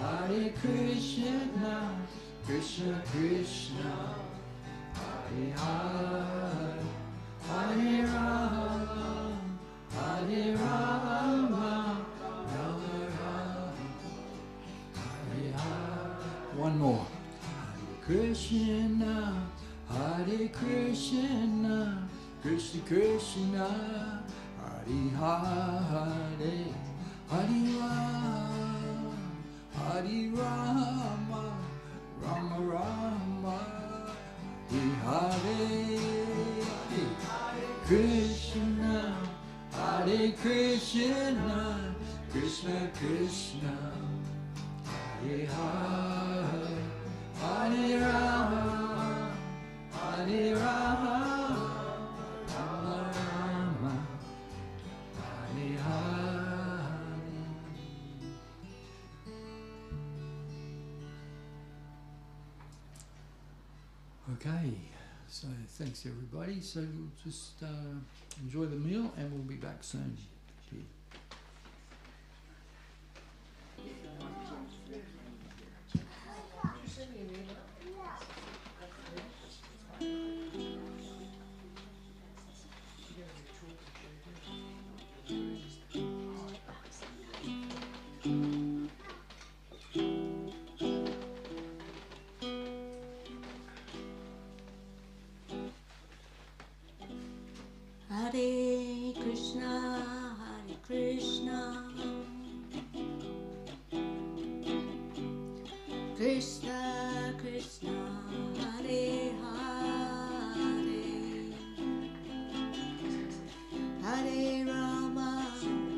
Speaker 3: Hare Krishna, Krishna Krishna, Hare Hare. Hare Rama, Hare Rama, Rama Rama, Hare Hare. One more. Hare Krishna, Hare Krishna, Krishna Krishna, Hare Hare, Hare Rama, Hare Rama, Rama Rama, Hare Hare. Krishna, Hare Krishna, Krishna Krishna, Hare Hare, Hare Rama, Hare Rama, Rama Rama, Hare Hare. Okay. So thanks everybody. So we'll just enjoy the meal and we'll be back soon.
Speaker 1: Yeah.
Speaker 5: Krishna Krishna Hare Hare Hare Rama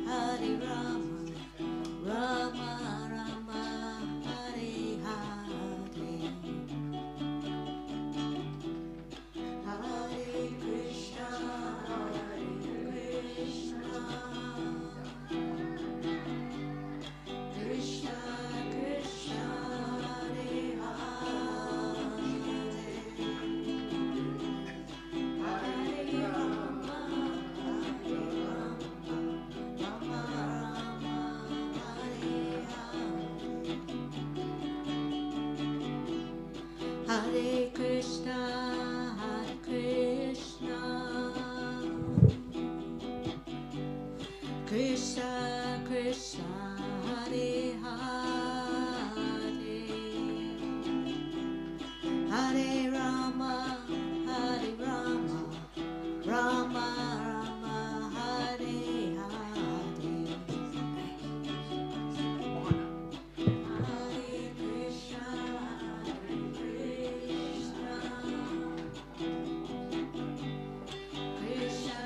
Speaker 5: Hare Rama Rama Rama Hare Hare Hare Krishna Krishna Krishna Hare Hare Rama Rama Rama Hare Hare Krishna Krishna Krishna Hare Hare Hare Rama Rama Rama Hare Hare Hare Krishna Krishna Krishna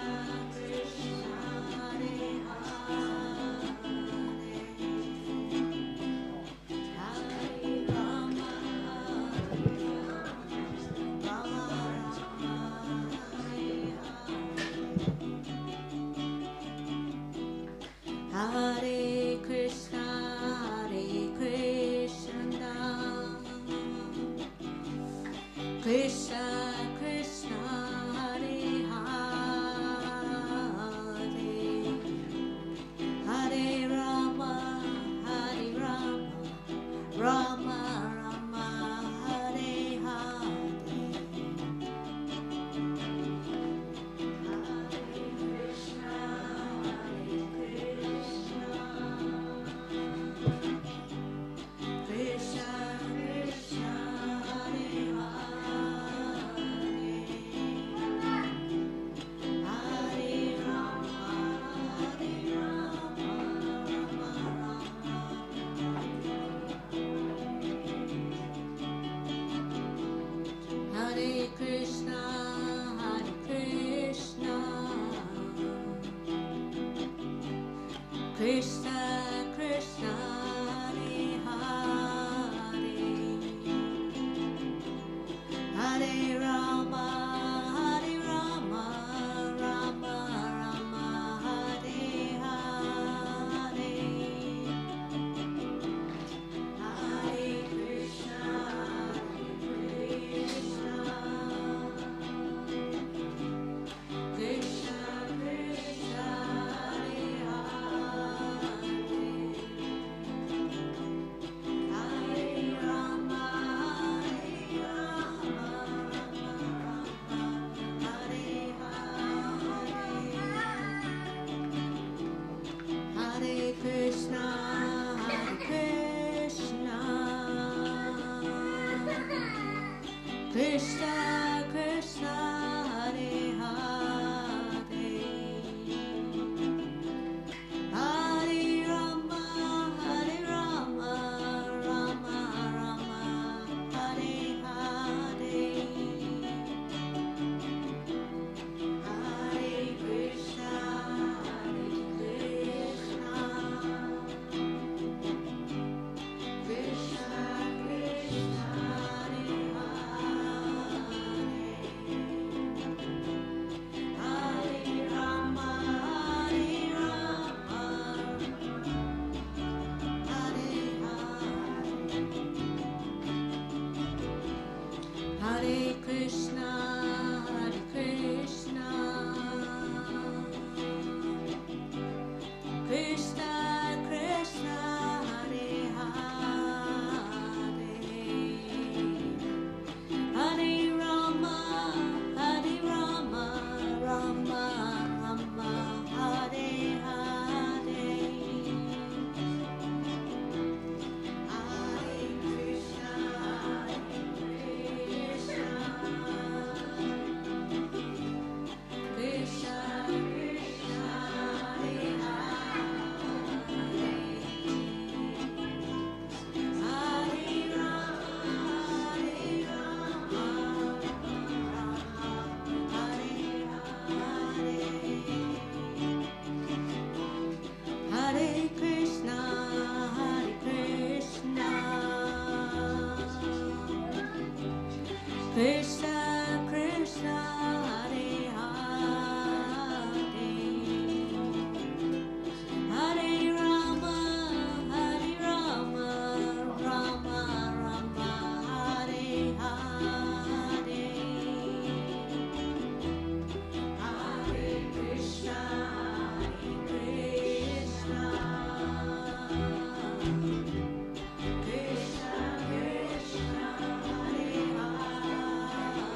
Speaker 5: Krishna Hare Hare Rama Rama Hare Krishna Krishna Krishna Hare Hare Hare Rama Rama Rama Hare Hare Hare Krishna Krishna Krishna Hare Hare Rama Hare Krishna Krishna Krishna Hare Hare Rama Rama Rama Hare Hare Hare Krishna Krishna Krishna Krishna Hare Hare Rama Hare Hare Krishna Krishna Krishna Hare Hare Hare Rama Rama Rama Hare Hare Hare Krishna Krishna Krishna Hare Hare Krishna Krishna Hare Hare Rama Rama Rama Hare Hare Hare Krishna Krishna Krishna Krishna Hare Hare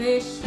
Speaker 5: Hare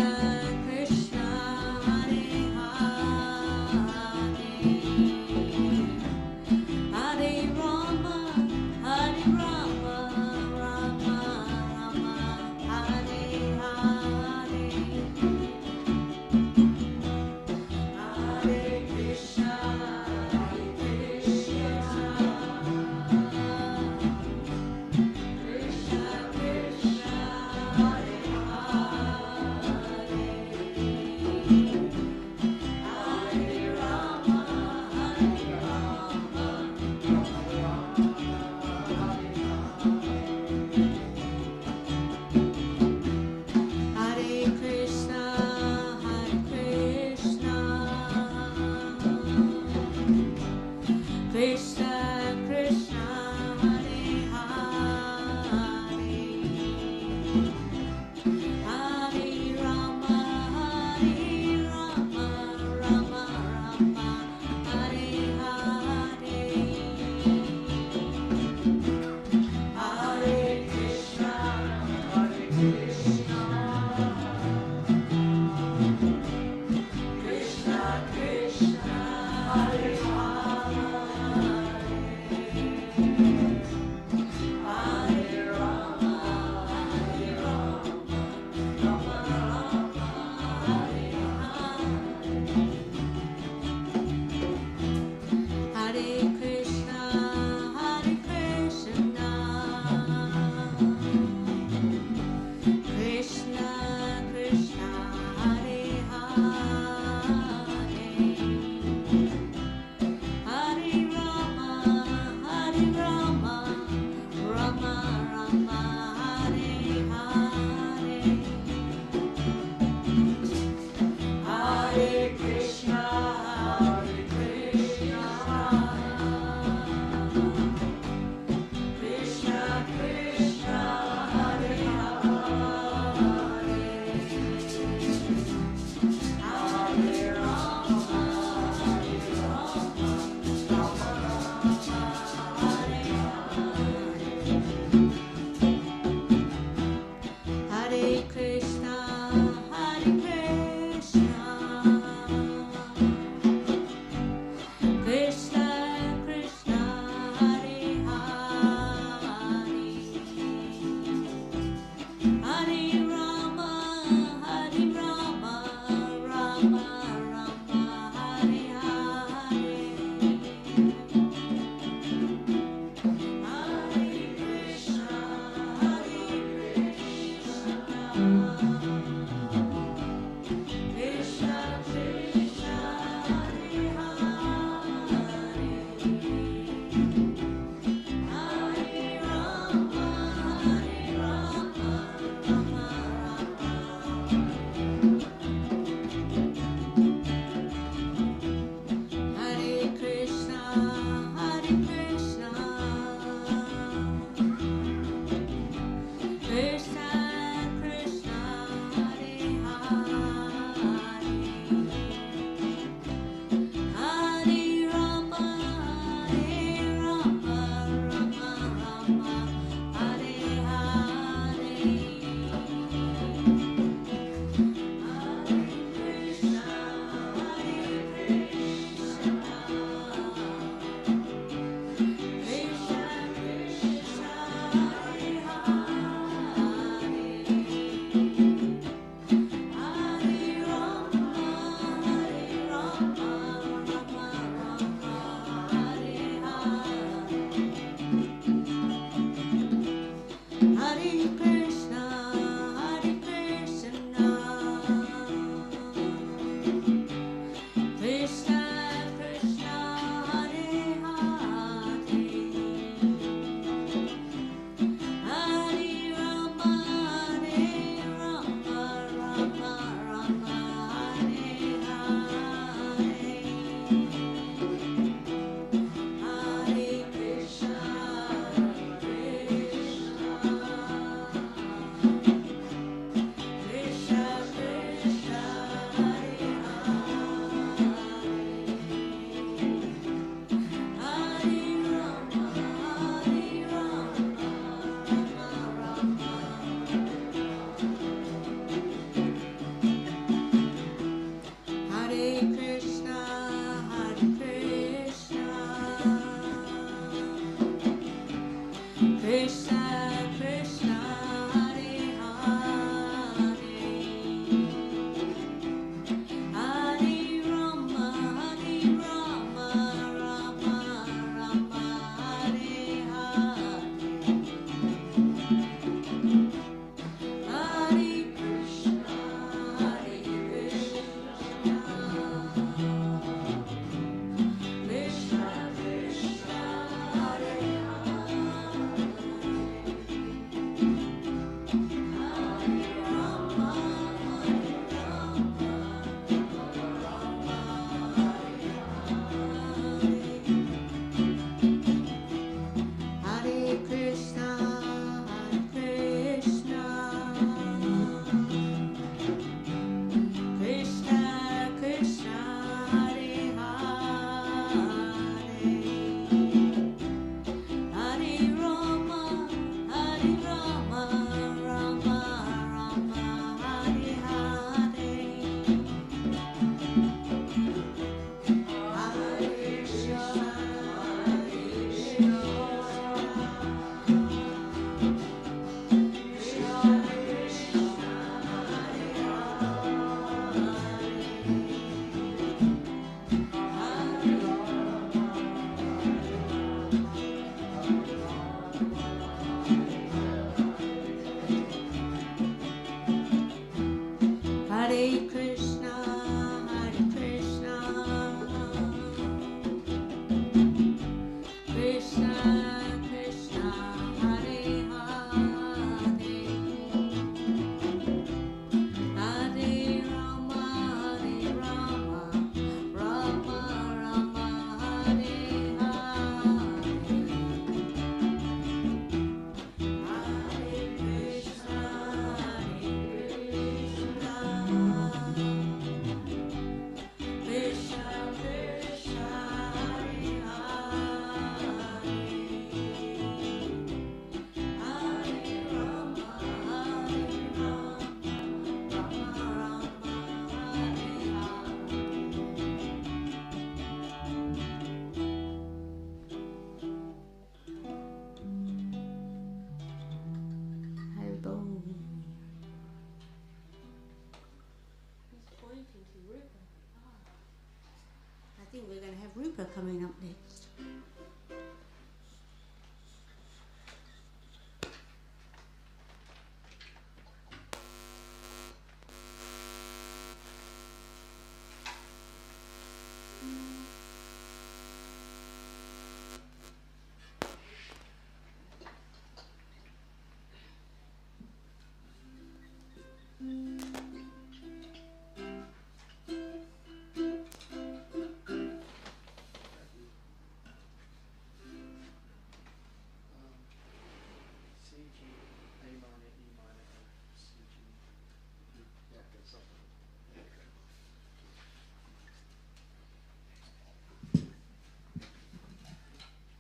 Speaker 5: Rupa coming up next.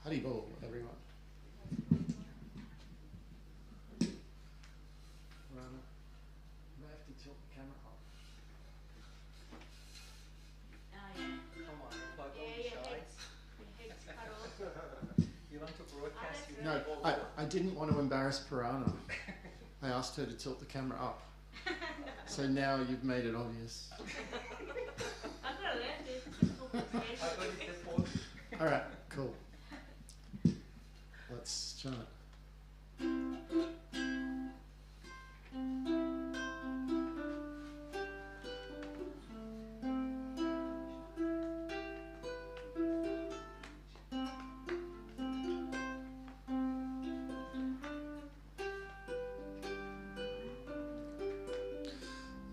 Speaker 6: Hari Bol, everyone. Rana, you have to tilt the camera up.
Speaker 7: Come on, plug on the sides. You want to broadcast your
Speaker 6: No, I didn't want to embarrass Purana. I asked her to tilt the camera up. So now you've made it obvious. All right, cool. Let's chant.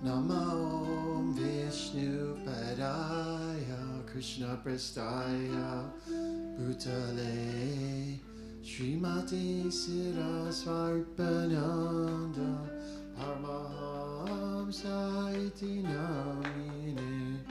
Speaker 6: Namo Vishnu Padaya Krishna Prestaya Bhutale Srimati Sirasvarpananda Paramahamsa Iti Namine.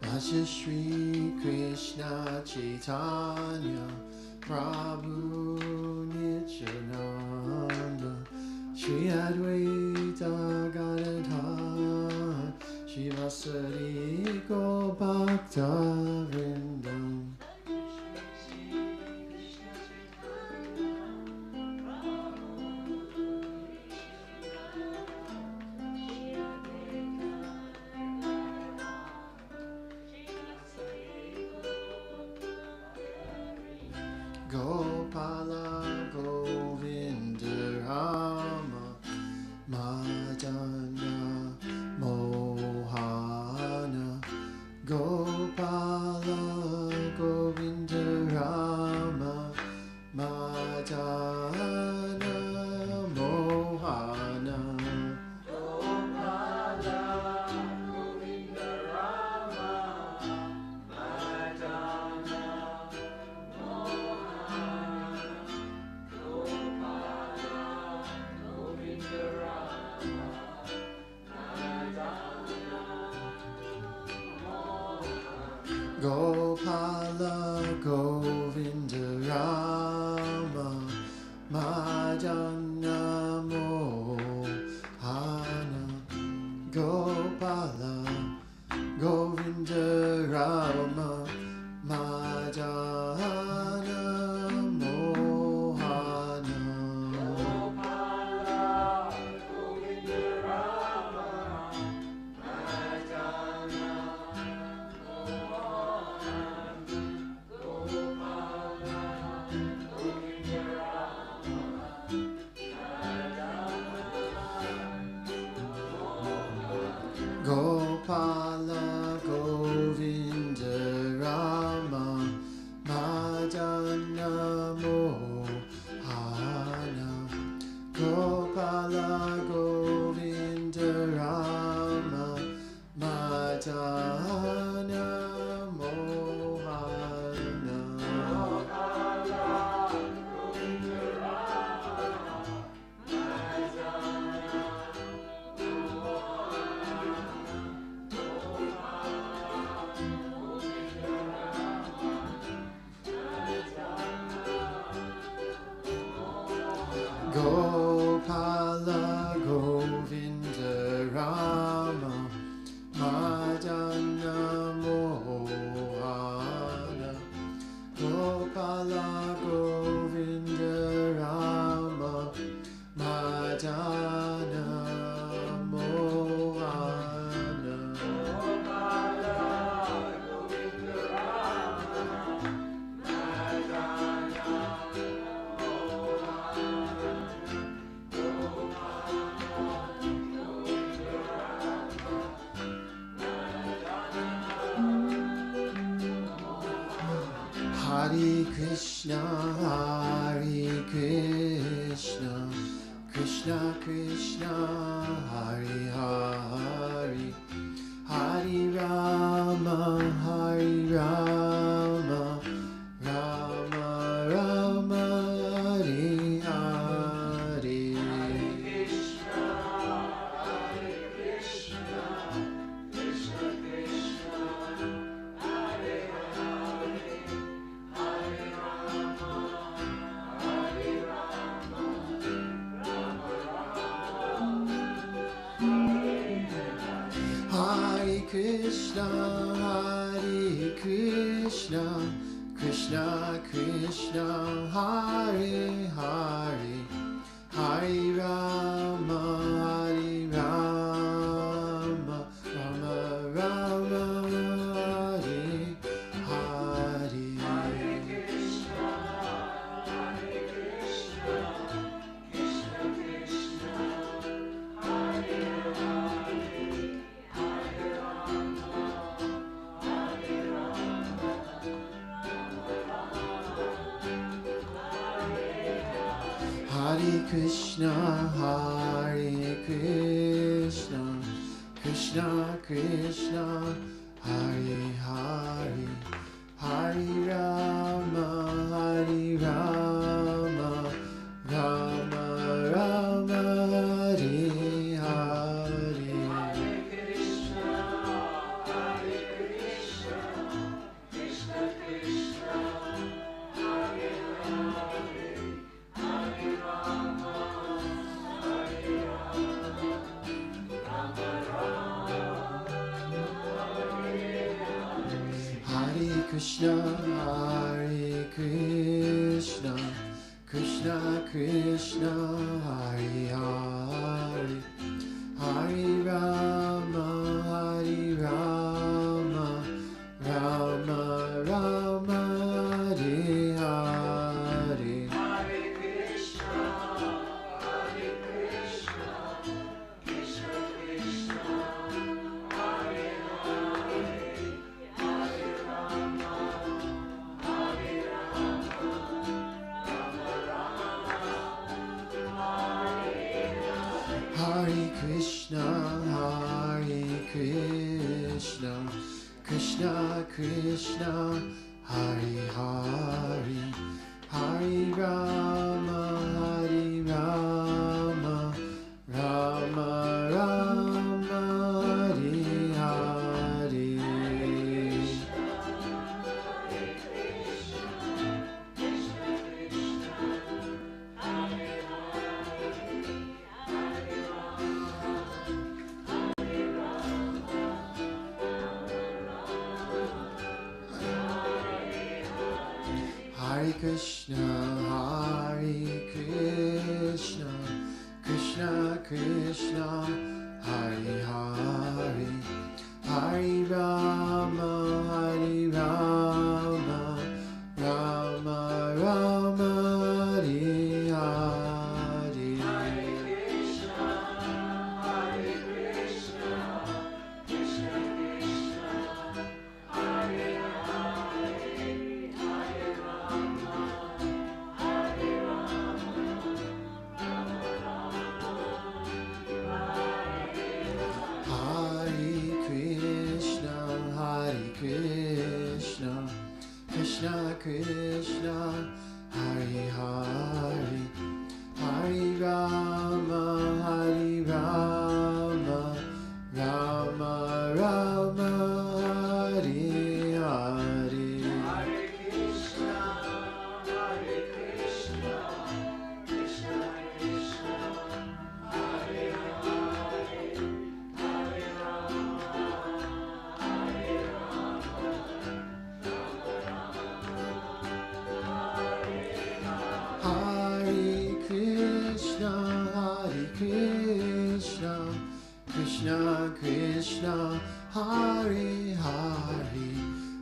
Speaker 6: Vaja Shri Krishna Chaitanya Prabhu Nityananda Shri Advaita Gadadhar Shiva Sari Bhakta Vrindam. Gopala Govinda Rama Madana Mohana Gopala Govinda Rama Madana Mohana. Gopala Govinda Rama Madana Mohana Gopala Govinda Rama Madana Mohana. Gopala Govinda Rama Madana Mohana Gopala Govinda Rama Madana Mohana. Gopala Govinda Rama Madana Mohana Hare Krishna, Krishna Krishna, Hare Hare, Hare Rama, Rama Rama, Hare Hare. Hare Krishna, Krishna Krishna, Hare Hare, Hare Rama, Rama Rama, Hare Hare. Hare Krishna, Krishna Krishna, Hare Hare, Hare Rama, Rama Rama, Hare Hare. Hare Krishna, Krishna Krishna, Hare Hare, Hare Rama, Rama Rama, Hare Hare. Hare Krishna, Krishna Krishna, Hare Hare, Hare Rama, Rama Rama, Hare Hare. Hare Krishna, Krishna Krishna, Hare Hare, Hare Rama, Rama Rama, Hare Hare. Krishna Krishna, Hare Hare, Hare Rama, Rama Rama, Hare Hare. Krishna Krishna, Hare Hare,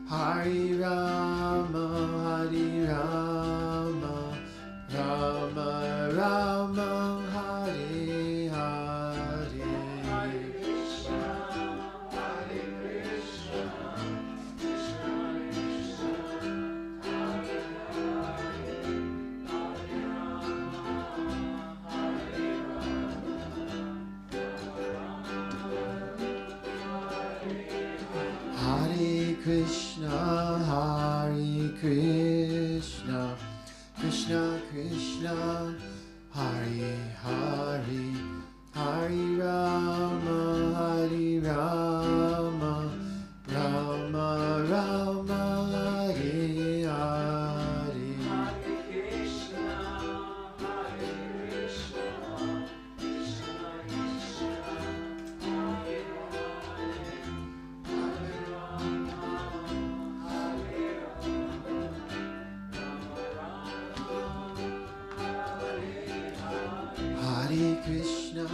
Speaker 6: Hare Rama, Rama Rama, Hare Hare. Hare Krishna, Hare Krishna, Krishna Krishna, Hare Hare, Hare Rama, Hare Rama, Rama Rama, Hare Hare. Hare Krishna,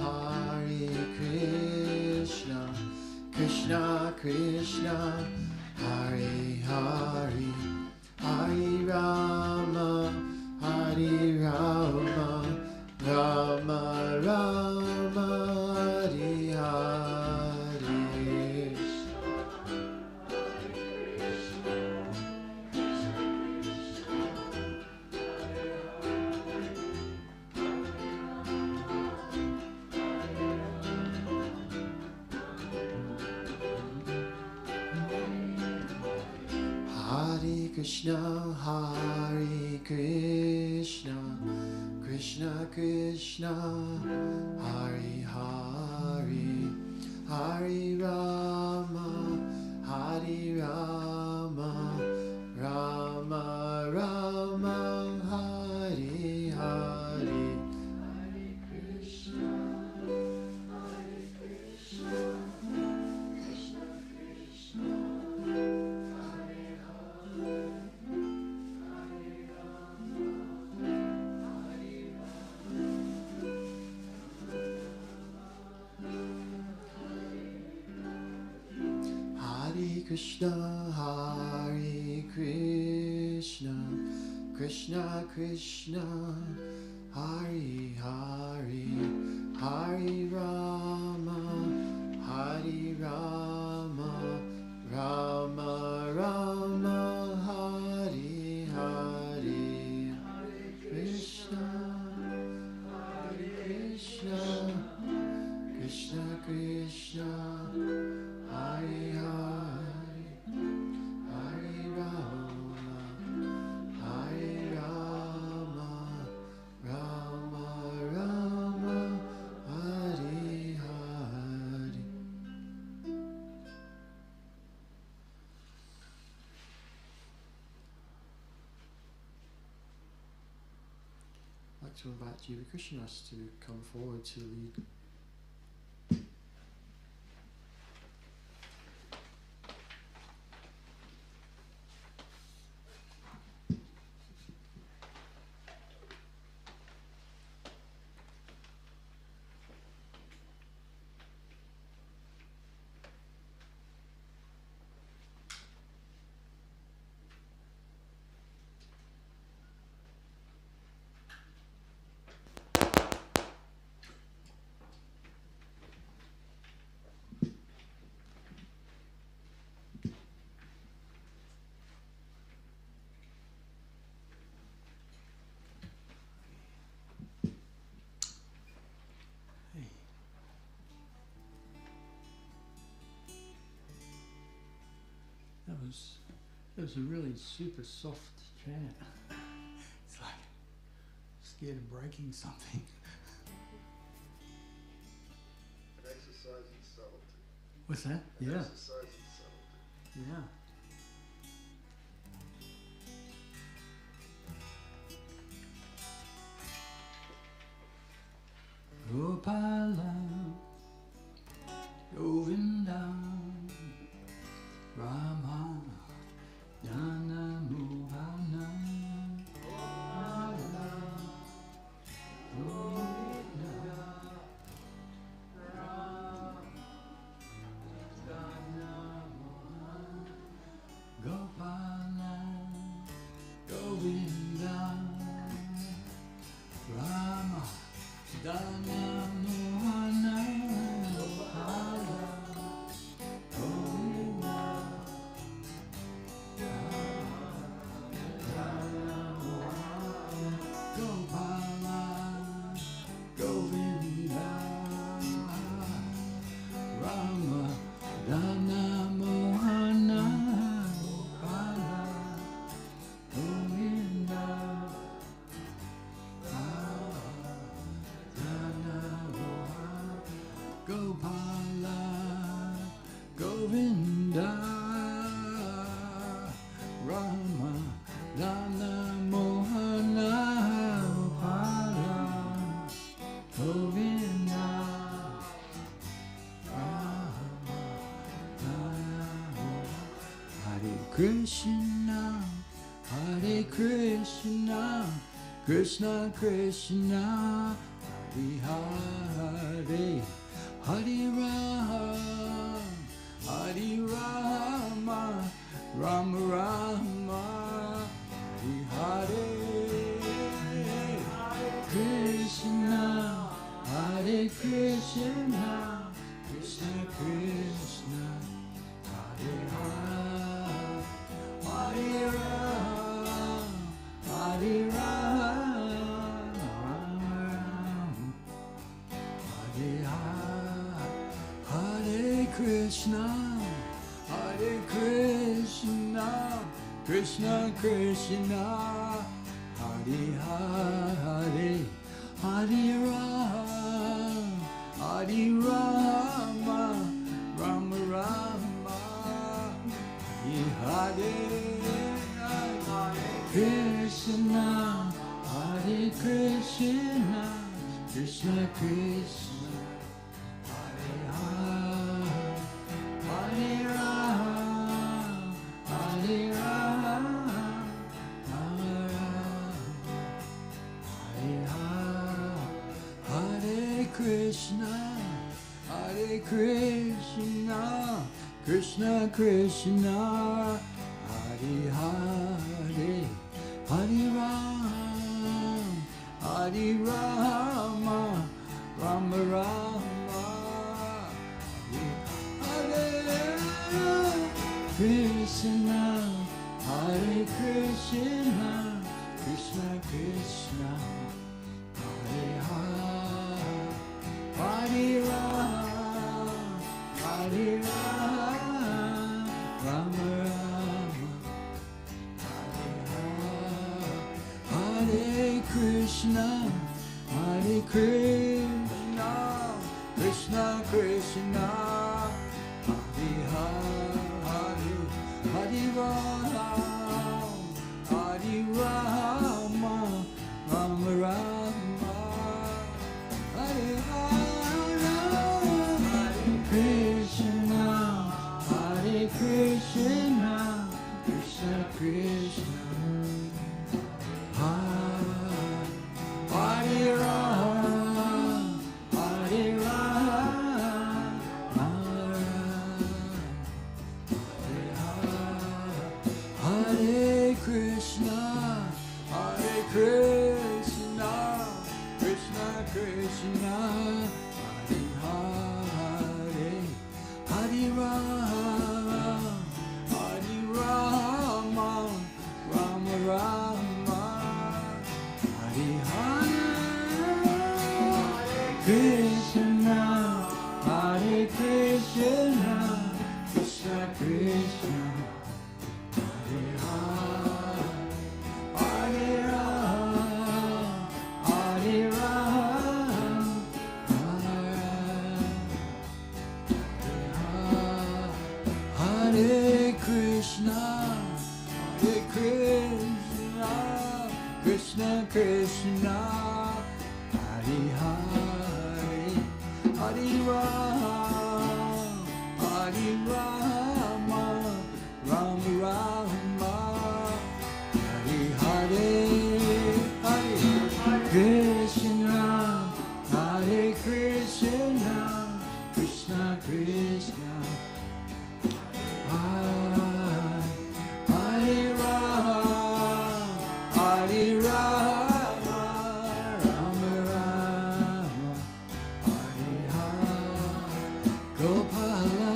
Speaker 6: Hare Krishna, Krishna Krishna, Hare Hare, Hare Rama, Hare Rama, Rama Rama, Hare Hare. Hare Krishna, Hare Krishna, Krishna Krishna, Hare Hare, Hare Rama, Hare Rama, Rama Rama, Hare Hare. Hare Krishna, Hare Krishna, Krishna Krishna, Hare Hare, Hare Rama, Hare Rama. Hare Krishna, Hare Krishna, Krishna Krishna, Hare Hare, Hare Rama, Hare Rama, Rama Rama, Hare Hare. Hare Krishna, Hare Krishna, Krishna Krishna, Hare Hare, Hare Rama, Hare Rama, Rama Rama, Hare Hare. I'd like to invite Jiva Krishnas to come forward to lead. That was a really super soft chant. It's like scared of breaking something.
Speaker 8: An exercise in subtlety.
Speaker 3: What's that?
Speaker 8: An
Speaker 3: Yeah.
Speaker 8: exercise in subtlety.
Speaker 3: Yeah. Gopala, Govinda, Rama, Jana Mohana, Gopala, Govinda, Rama, Jana Mohana, Gopala, Govinda, Rama, Jana Mohana, Gopala, Govinda, Gopala, Govinda, Rama, Dana Mohana. Krishna, Hare Krishna, Krishna Krishna, Hare Hare, Hare Rama, Hare Rama, Rama Rama, Hare Hare, Krishna, Hare Krishna, Krishna Krishna, Hare Hare, Hare Rama, Hare Rama, Hare Hare, Hare Krishna, Hare Krishna, Krishna Krishna, Hare Hare, Hare Rama, Hare Rama, Rama Rama, Hare Hare, Krishna, Hare Krishna, Krishna Krishna, Hare Hare, Hare Rama, Hare Rama, Hare Hare Krishna, Hare Krishna, Krishna Krishna, Hare Hare, Hare Rama, Hare Rama, Rama Rama, Hare Krishna, Hare Krishna, Krishna Krishna, Hare Hare, Hare Rama, Hare Rama, Rama Rama, Hare Hare, Hare Krishna, Hare Krishna, Krishna Krishna, Hare Hare, Hare Rama, Hare Rama, Rama Rama, Hare Hare, Krishna, Hare Krishna, Krishna Krishna, Hare Rama, Hare Rama, Hare Krishna, Hare Krishna, Krishna Krishna, Hare Hare, Hare Rama, Hare Rama, Rama Rama, Hare Hare, Krishna, Hare Krishna, Krishna Krishna, Hare Hare, Hare Rama, Hare Rama, Hare Krishna, Hare Krishna, Krishna Krishna, Hare Hare, Hare Rama, Hare Rama, Rama Rama, Hare Hare, Hare Krishna, Hare Krishna, Krishna Krishna, Hare Rama, Hare Rama, Rama Rama, Hare Hare, Gopala,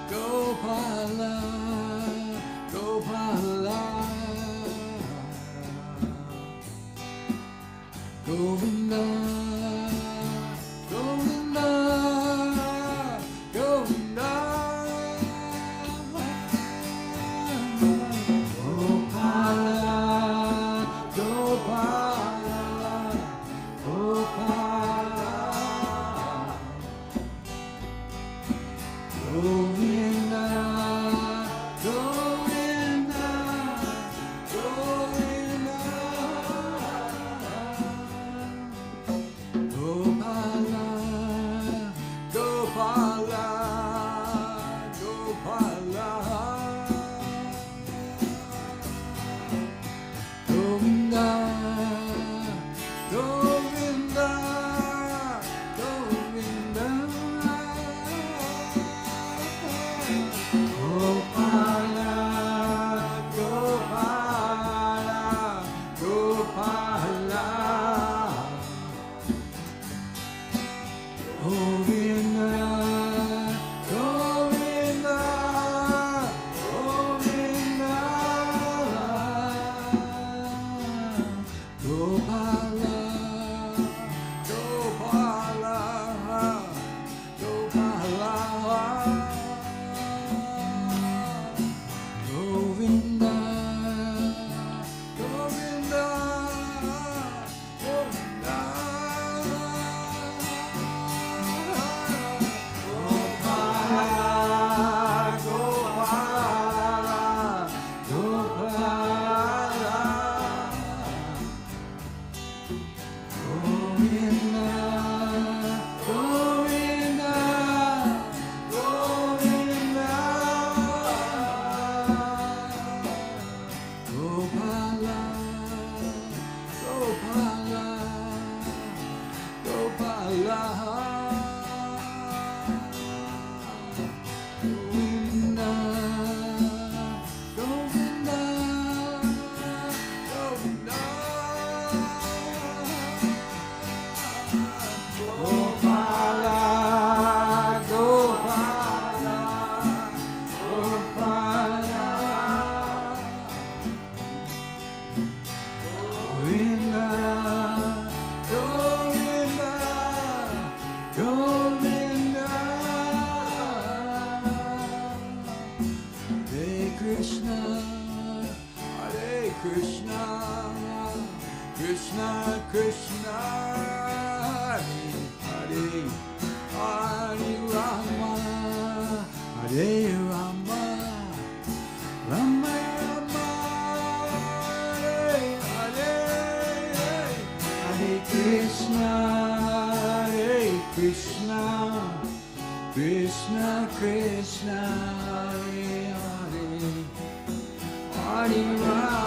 Speaker 3: Gopala, Gopala, Govinda, Govinda, Govinda, Gopala, Gopala, Gopala, Govinda, Govinda, Govinda. Govinda, Govinda, Gopala, Gopala, Gopala, Govinda, Govinda, Govinda, Gopala, Gopala, Gopala, Govinda, Govinda, Govinda, Gopala, Gopala, Gopala, Govinda, Govinda, Govinda, Gopala, Gopala, Gopala, Govinda, Govinda, Govinda, Gopala, Gopala, Gopala, Govinda, Govinda, Govinda, Hare Krishna, Hare Krishna, Krishna Krishna, Hare Hare, Hare Rama, Hare Rama, Rama Rama, Hare Hare, Hare Krishna, Hare Krishna, Krishna Krishna, Hare Hare, Hare Rama,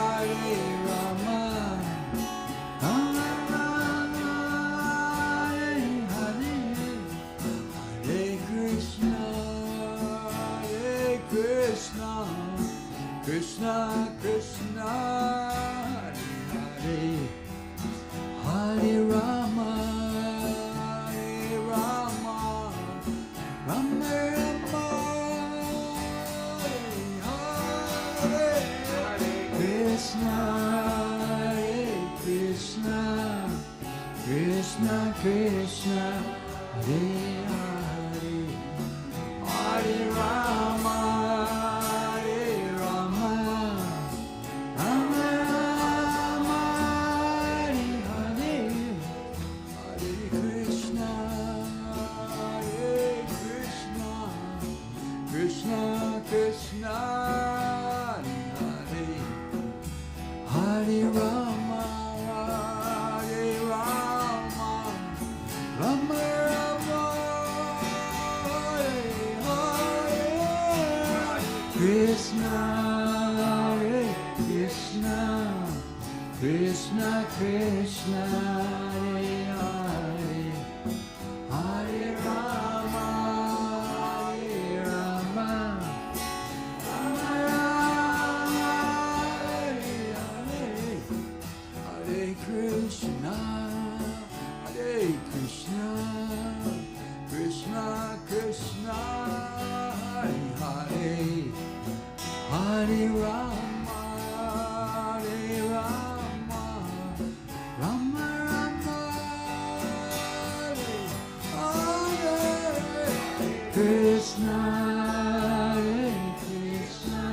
Speaker 3: Hare Rama, Rama Rama, Hare Hare, Hare Krishna, Hare Krishna, Krishna Krishna, Hare Hare, Hare Rama, Hare Rama, Rama Rama, Hare Hare, Krishna, Hare Krishna, Krishna Krishna, Hare Hare, Hare Rama, Hare Rama, Rama Rama, Hare Hare, Hare Krishna, Hare Krishna, Krishna Krishna, Hare Hare Rama, Hare Rama, Rama Rama, Hare Hare, Krishna, Hare Krishna, Krishna Krishna, Hare Hare, Hare Rama, Hare Rama, Rama Rama, Hare Hare, Hare Krishna, Hare Krishna, Krishna Krishna, Hare Hare, Hare Rama, Hare Rama, Rama Rama, Hare Hare, Krishna, Hare Krishna,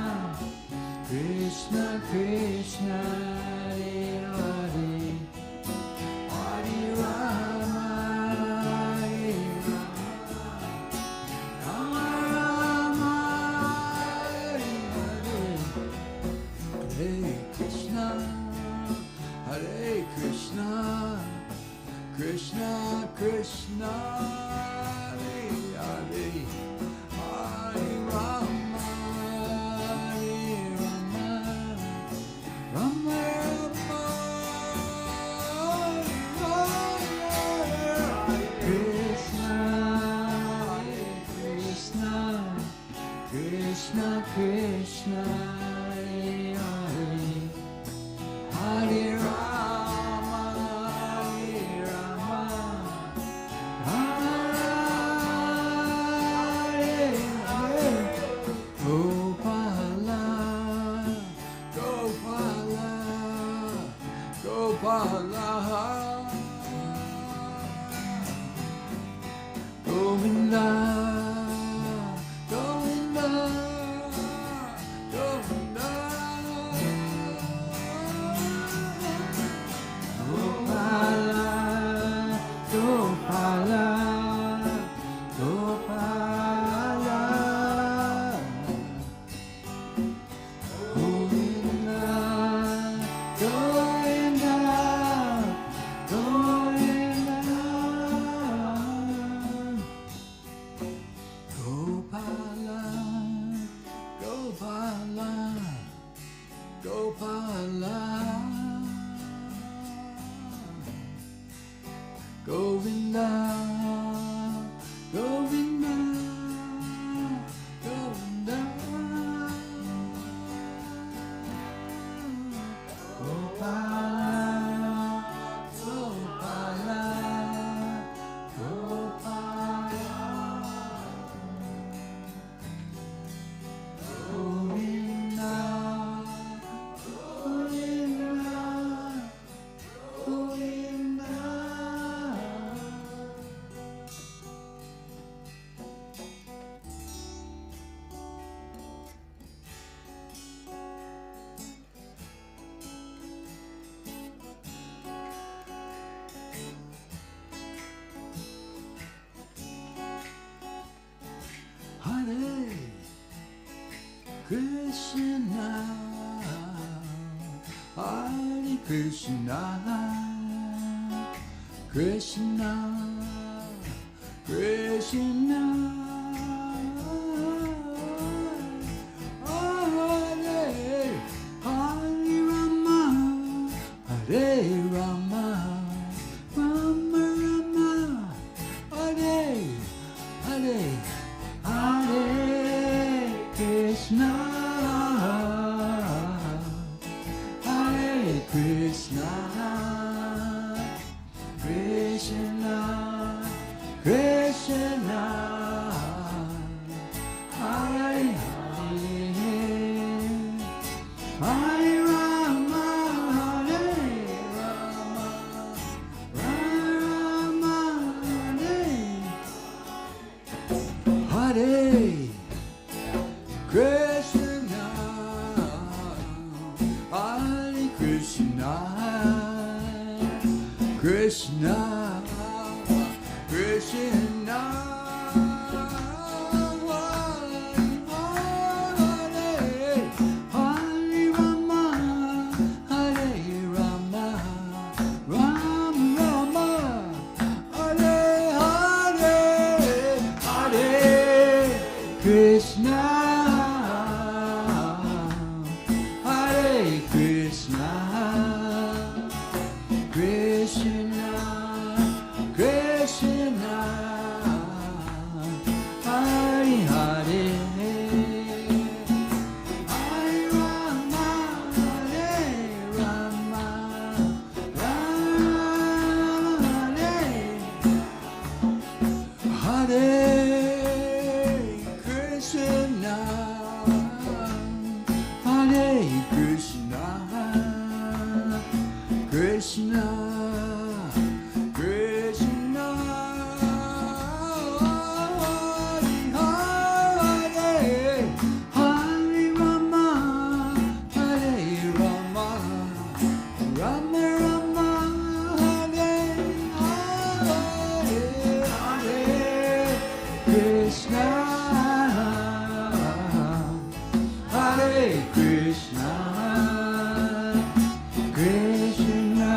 Speaker 3: Krishna Krishna, Hare Hare, Hare Rama, Hare Rama, Rama Rama, Hare Hare, Hare Krishna, Hare Krishna, Krishna Krishna, Hare Hare, Hare Rama, Hare Rama, Rama Rama, Govinda, Govinda, Govinda, Gopala, Gopala, Gopala, Govinda, Govinda, Govinda, Gopala, Gopala, Gopala, Govinda, Govinda, Govinda, Gopala, Gopala, Gopala, Govinda, Govinda, Govinda. Hare Krishna, Hare Krishna, Krishna, Krishna, Hare Hare Rama, Hare Rama, Rama Rama, Hare Hare Hare Krishna, Hare Krishna, Krishna, Krishna, Hare Hare, Hare Rama, Hare Rama, Rama Hare, Hare Krishna, Hare Krishna, Krishna, Krishna, Hare, Hare Rama, Hare Rama, Rama Rama, Hare Hare, Hare Krishna, Hare Krishna, Krishna, Krishna, Hare Hare, Hare Rama, Hare Rama, Rama Hare, Hare Krishna, Hare Krishna, Krishna, Krishna, Hare Hare Rama, Hare Rama, Rama Rama, Hare Hare, Hare Krishna, Hare Krishna, Krishna,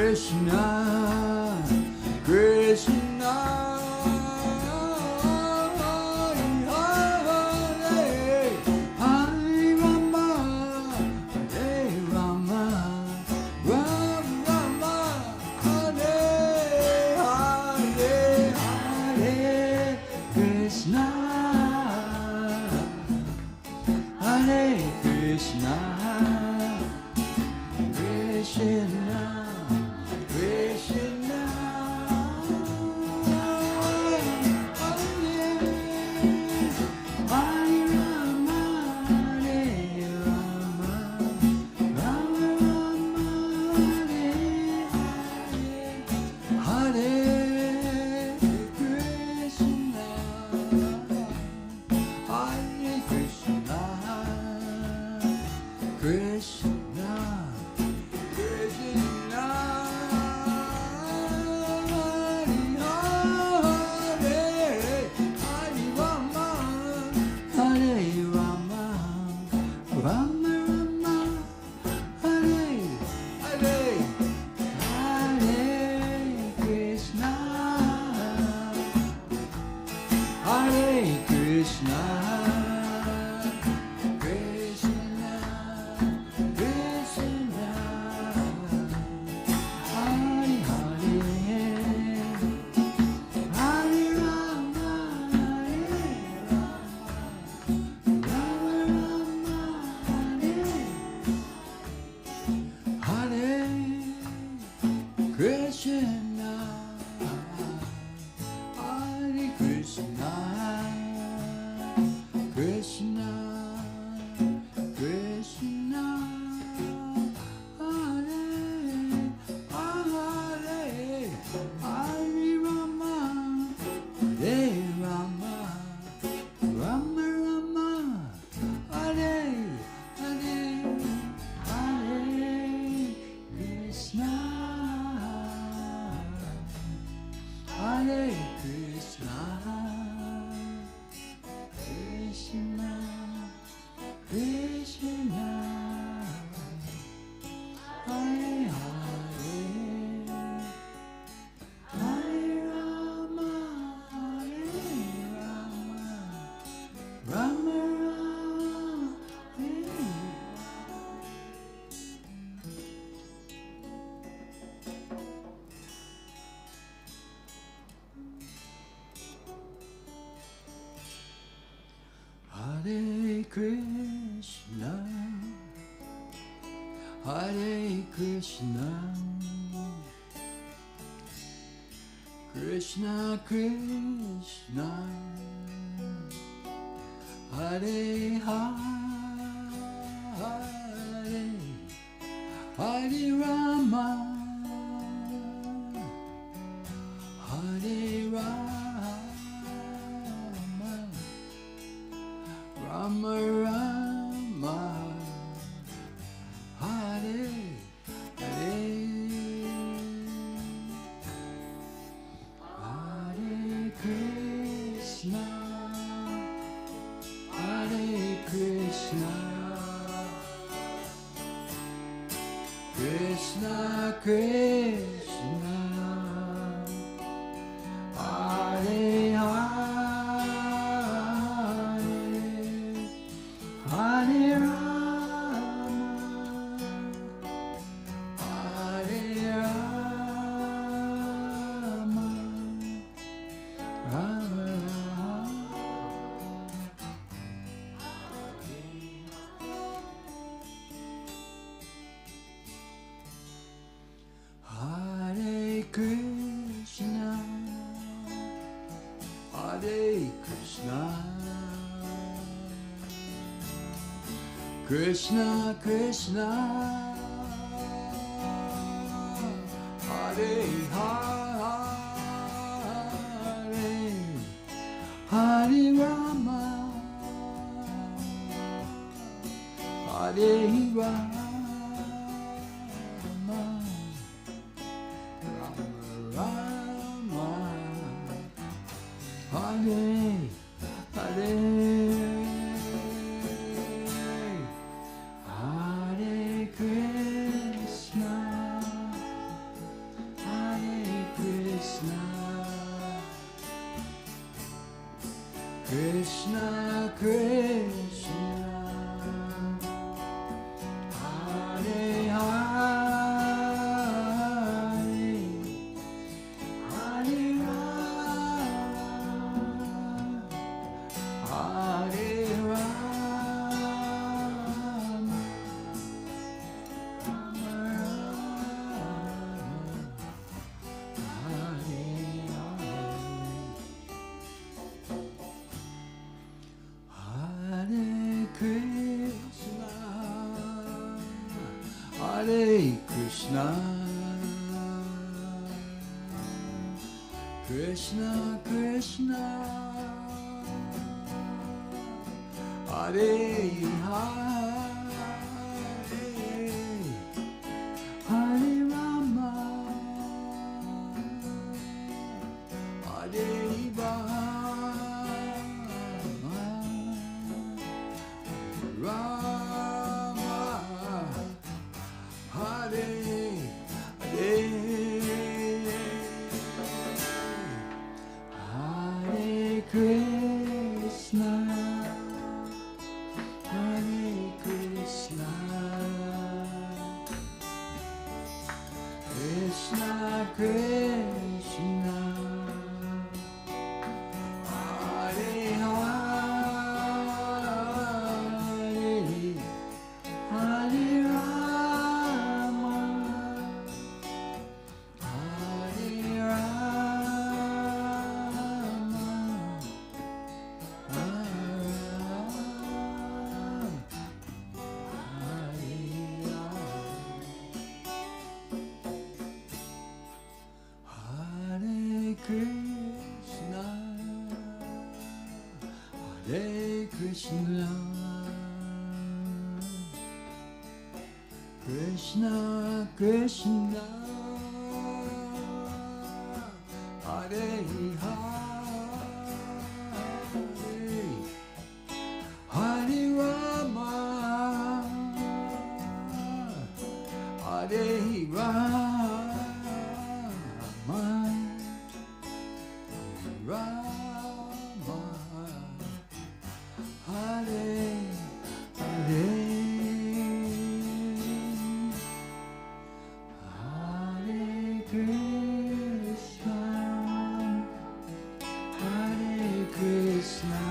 Speaker 3: Krishna, Krishna, Krishna, Hare Krishna, Krishna Krishna, Hare Hare, Hare Rama, Hare Rama, Rama Rama, Hare Hare, Hare Krishna, Hare Krishna, Krishna Krishna, Hare Hare, Hare Rama, Hare Rama, Rama Hare Krishna, Hare Krishna, Krishna Krishna, Hare Hare, Hare Rama, Hare Rama, Rama Hare Hare, Hare Krishna, Hare Krishna, Krishna Krishna, Hare Hare, Hare Rama, Hare Rama, Hare Krishna, Hare Krishna, Krishna Krishna, Hare Hare, Hare Rama, Hare Rama, Hare Hare, Hare Krishna, Hare Krishna, Krishna Krishna, Hare Hare, Hare Rama, Hare Rama, Hare Krishna, Hare Krishna, Krishna Krishna, Hare Hare, Hare Rama, Hare Rama, Rama, Hare Hare, Hare Krishna, Hare Krishna,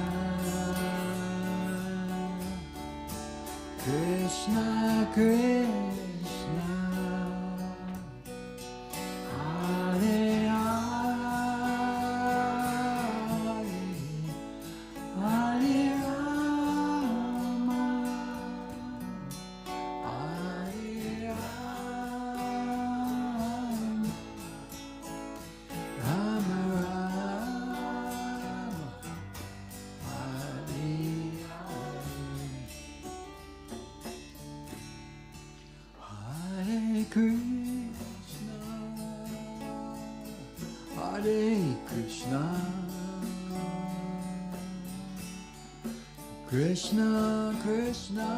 Speaker 3: Krishna, Krishna,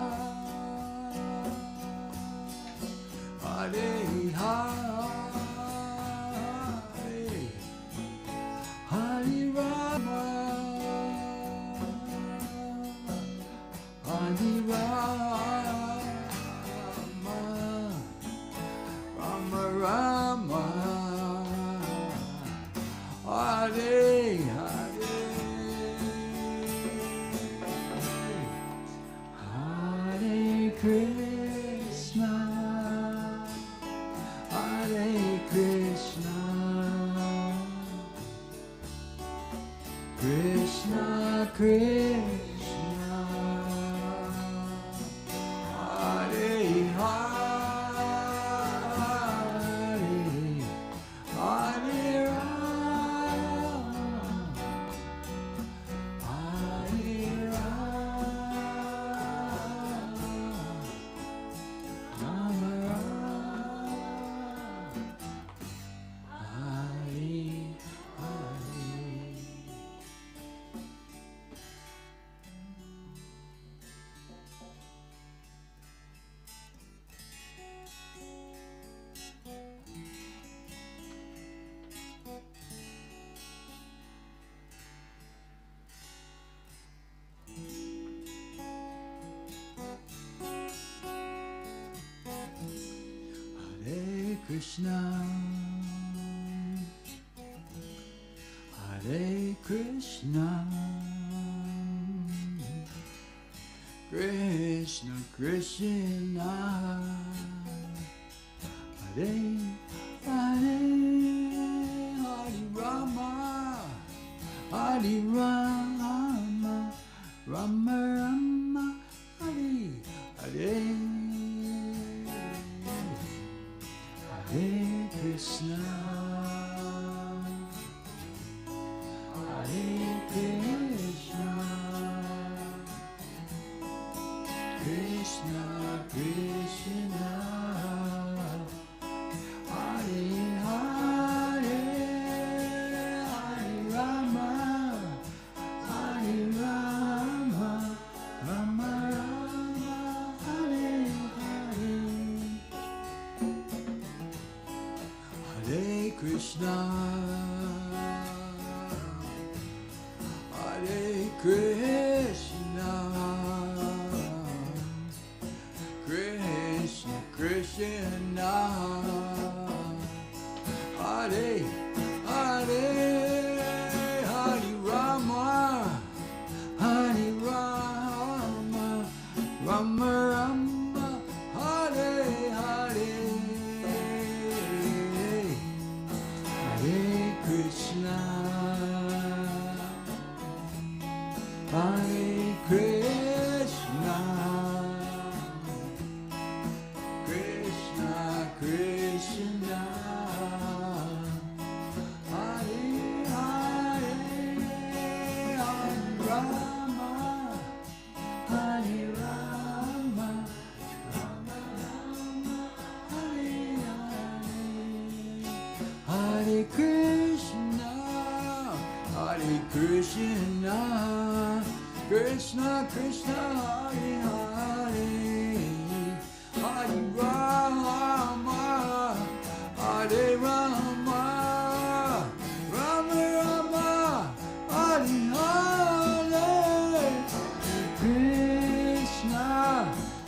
Speaker 3: Hare Hare, Hare Rama, Hare Rama, Rama Rama, Hare Hare, Hare Krishna, Hare Krishna, Krishna Krishna, Hare Hare, Hare Rama, Hare Rama, Rama Rama, Hare Hare. Hare Krishna, Hare Krishna, Krishna Krishna, Hare Hare, Hare Rama, Hare Rama, Rama Rama, Hare Hare. Hare Krishna, Hare Krishna, Krishna Krishna, Hare Hare, Hare Rama, Hare Rama, Rama Rama, Hare Hare. Hare Krishna, Hare Krishna, Krishna Krishna, Hare Hare, Hare Rama, Hare Rama, Rama Rama, Hare Hare. Hare Krishna, Hare Krishna, Krishna Krishna, Hare Hare, Hare Rama, Hare Rama, Rama Rama, Hare Hare. Hare Krishna, Hare Krishna, Krishna Krishna, Hare Hare, Hare Rama, Hare Rama, Rama Rama, Hare Hare. Krishna,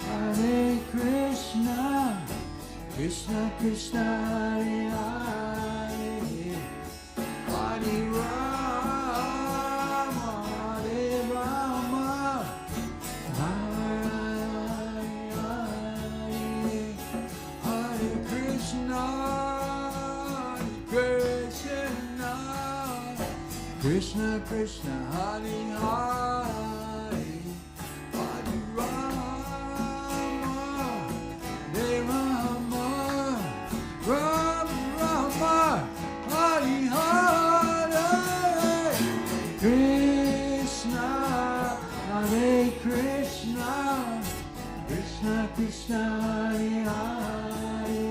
Speaker 3: Hare Krishna, Krishna Krishna, Hare Hare, Hare Rama, Hare Rama, Hare Krishna, Krishna, Krishna Krishna, Hare Hare, Hare Rama, Hare Rama, Rama Rama, Hare Hare. Krishna, Hare Krishna, Krishna Krishna, Hare Hare,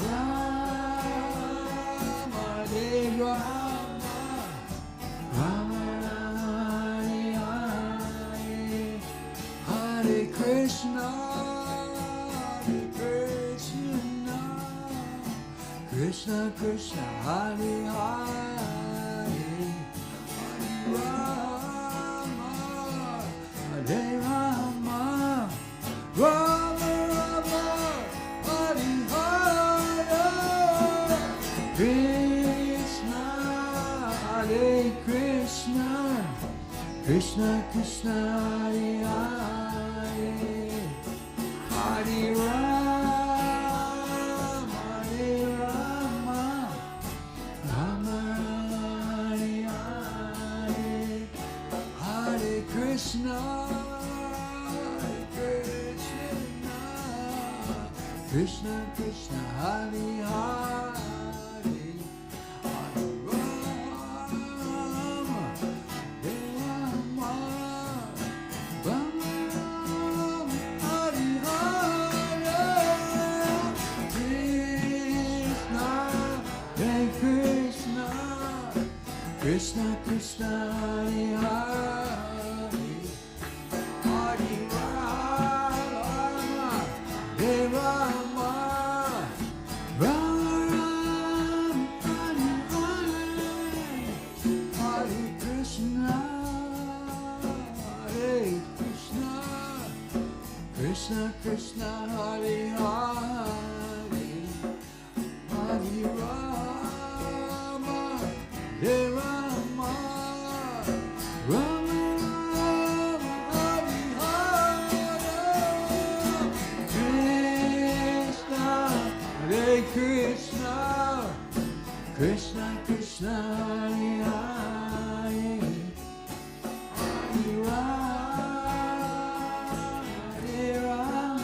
Speaker 3: Rama, Hare Rama, Rama Hare Hare. Krishna Krishna Hare Hare Rama Hare Rama Rama Rama Hare Hare Krishna Hare Krishna Krishna Krishna Hare Hare Hare Rama Hare Rama Rama Hare Hare Hare Krishna Krishna Krishna Hare Hare Hare Rama Hare Rama Rama Rama Hare Hare Krishna Hare Krishna Krishna Krishna Hare Hare Hare Rama Hare Rama Rama Rama Hare Krishna Hare Krishna Krishna Krishna Hare Hare Hare Rama Hare Rama Rama Krishna, Krishna Krishna Hare Hare, Hare Rama, Hare Rama,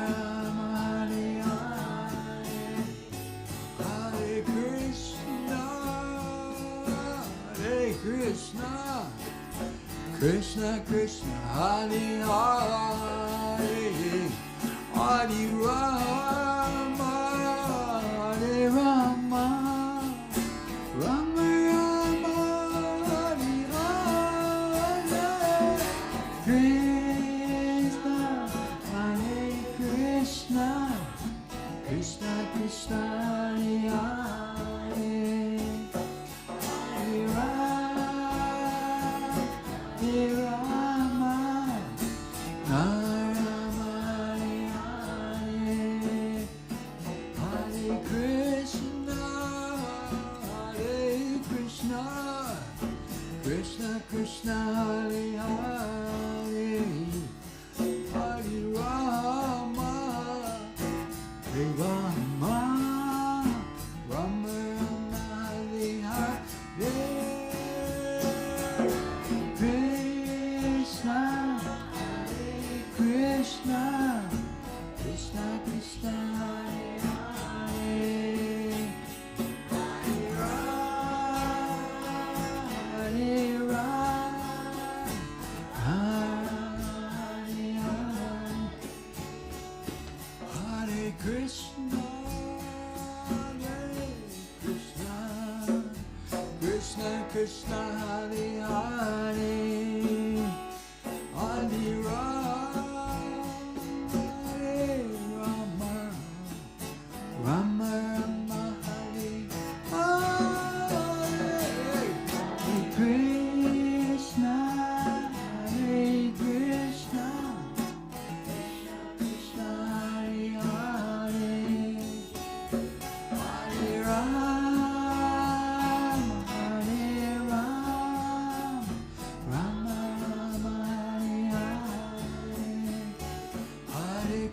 Speaker 3: Rama Hare Hare, Hare Krishna, Hare Krishna, Krishna Krishna Hare Hare. Hare Rama, Hare Rama, Rama Rama, Hare Hare, Krishna, Hare Krishna, Krishna Krishna Hare Hare, Hare Rama, Hare Rama, Krishna Krishna Hare Hare, Hare Rama, Hare Rama, Rama Rama Hare Hare, Krishna, Hare Krishna, Krishna Krishna Hare Hare. Krishna, Hare Krishna, Krishna Krishna Hare Hare, Hare Rama, Rama Rama Hare Hare, Krishna, Hare Krishna, Krishna Hare Hare.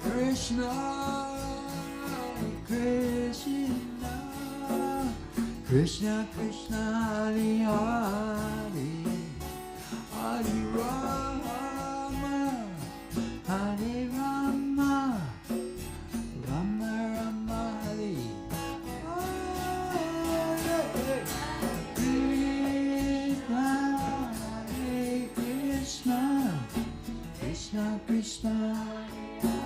Speaker 3: Krishna, Krishna, Krishna Krishna Hare Hare, Hare Rama, Hare Rama, Rama Rama Hare Hare, Krishna, Hare Krishna, Krishna Krishna Hare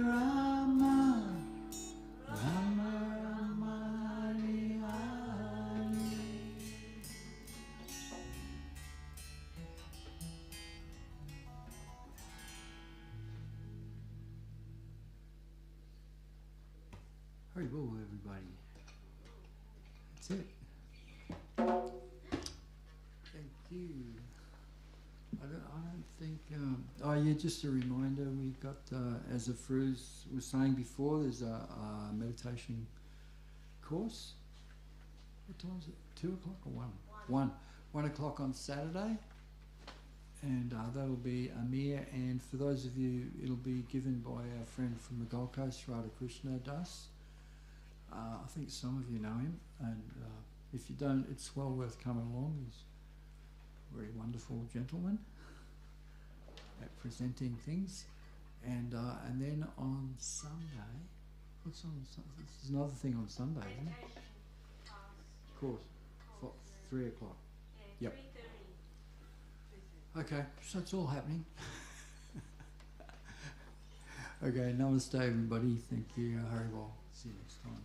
Speaker 3: Rama, Rama Rama Hare Hare. Haribol, everybody. That's it. Thank you. I don't think. Oh yeah, just a reminder. We got, as a Fruz was saying before, there's a meditation course. What time is it? 2 o'clock or 1? 1 o'clock on Saturday. And that'll be Amir, and for those of you, it'll be given by our friend from the Gold Coast, Krishna Das. I think some of you know him, and if you don't, it's well worth coming along. He's a very wonderful gentleman at presenting things. And then on Sunday, what's on Sunday? There's another thing on Sunday, isn't there? Of course, 3 o'clock. Yep. Okay, so it's all happening. Okay, namaste everybody. Thank you. Haribol. See you next time.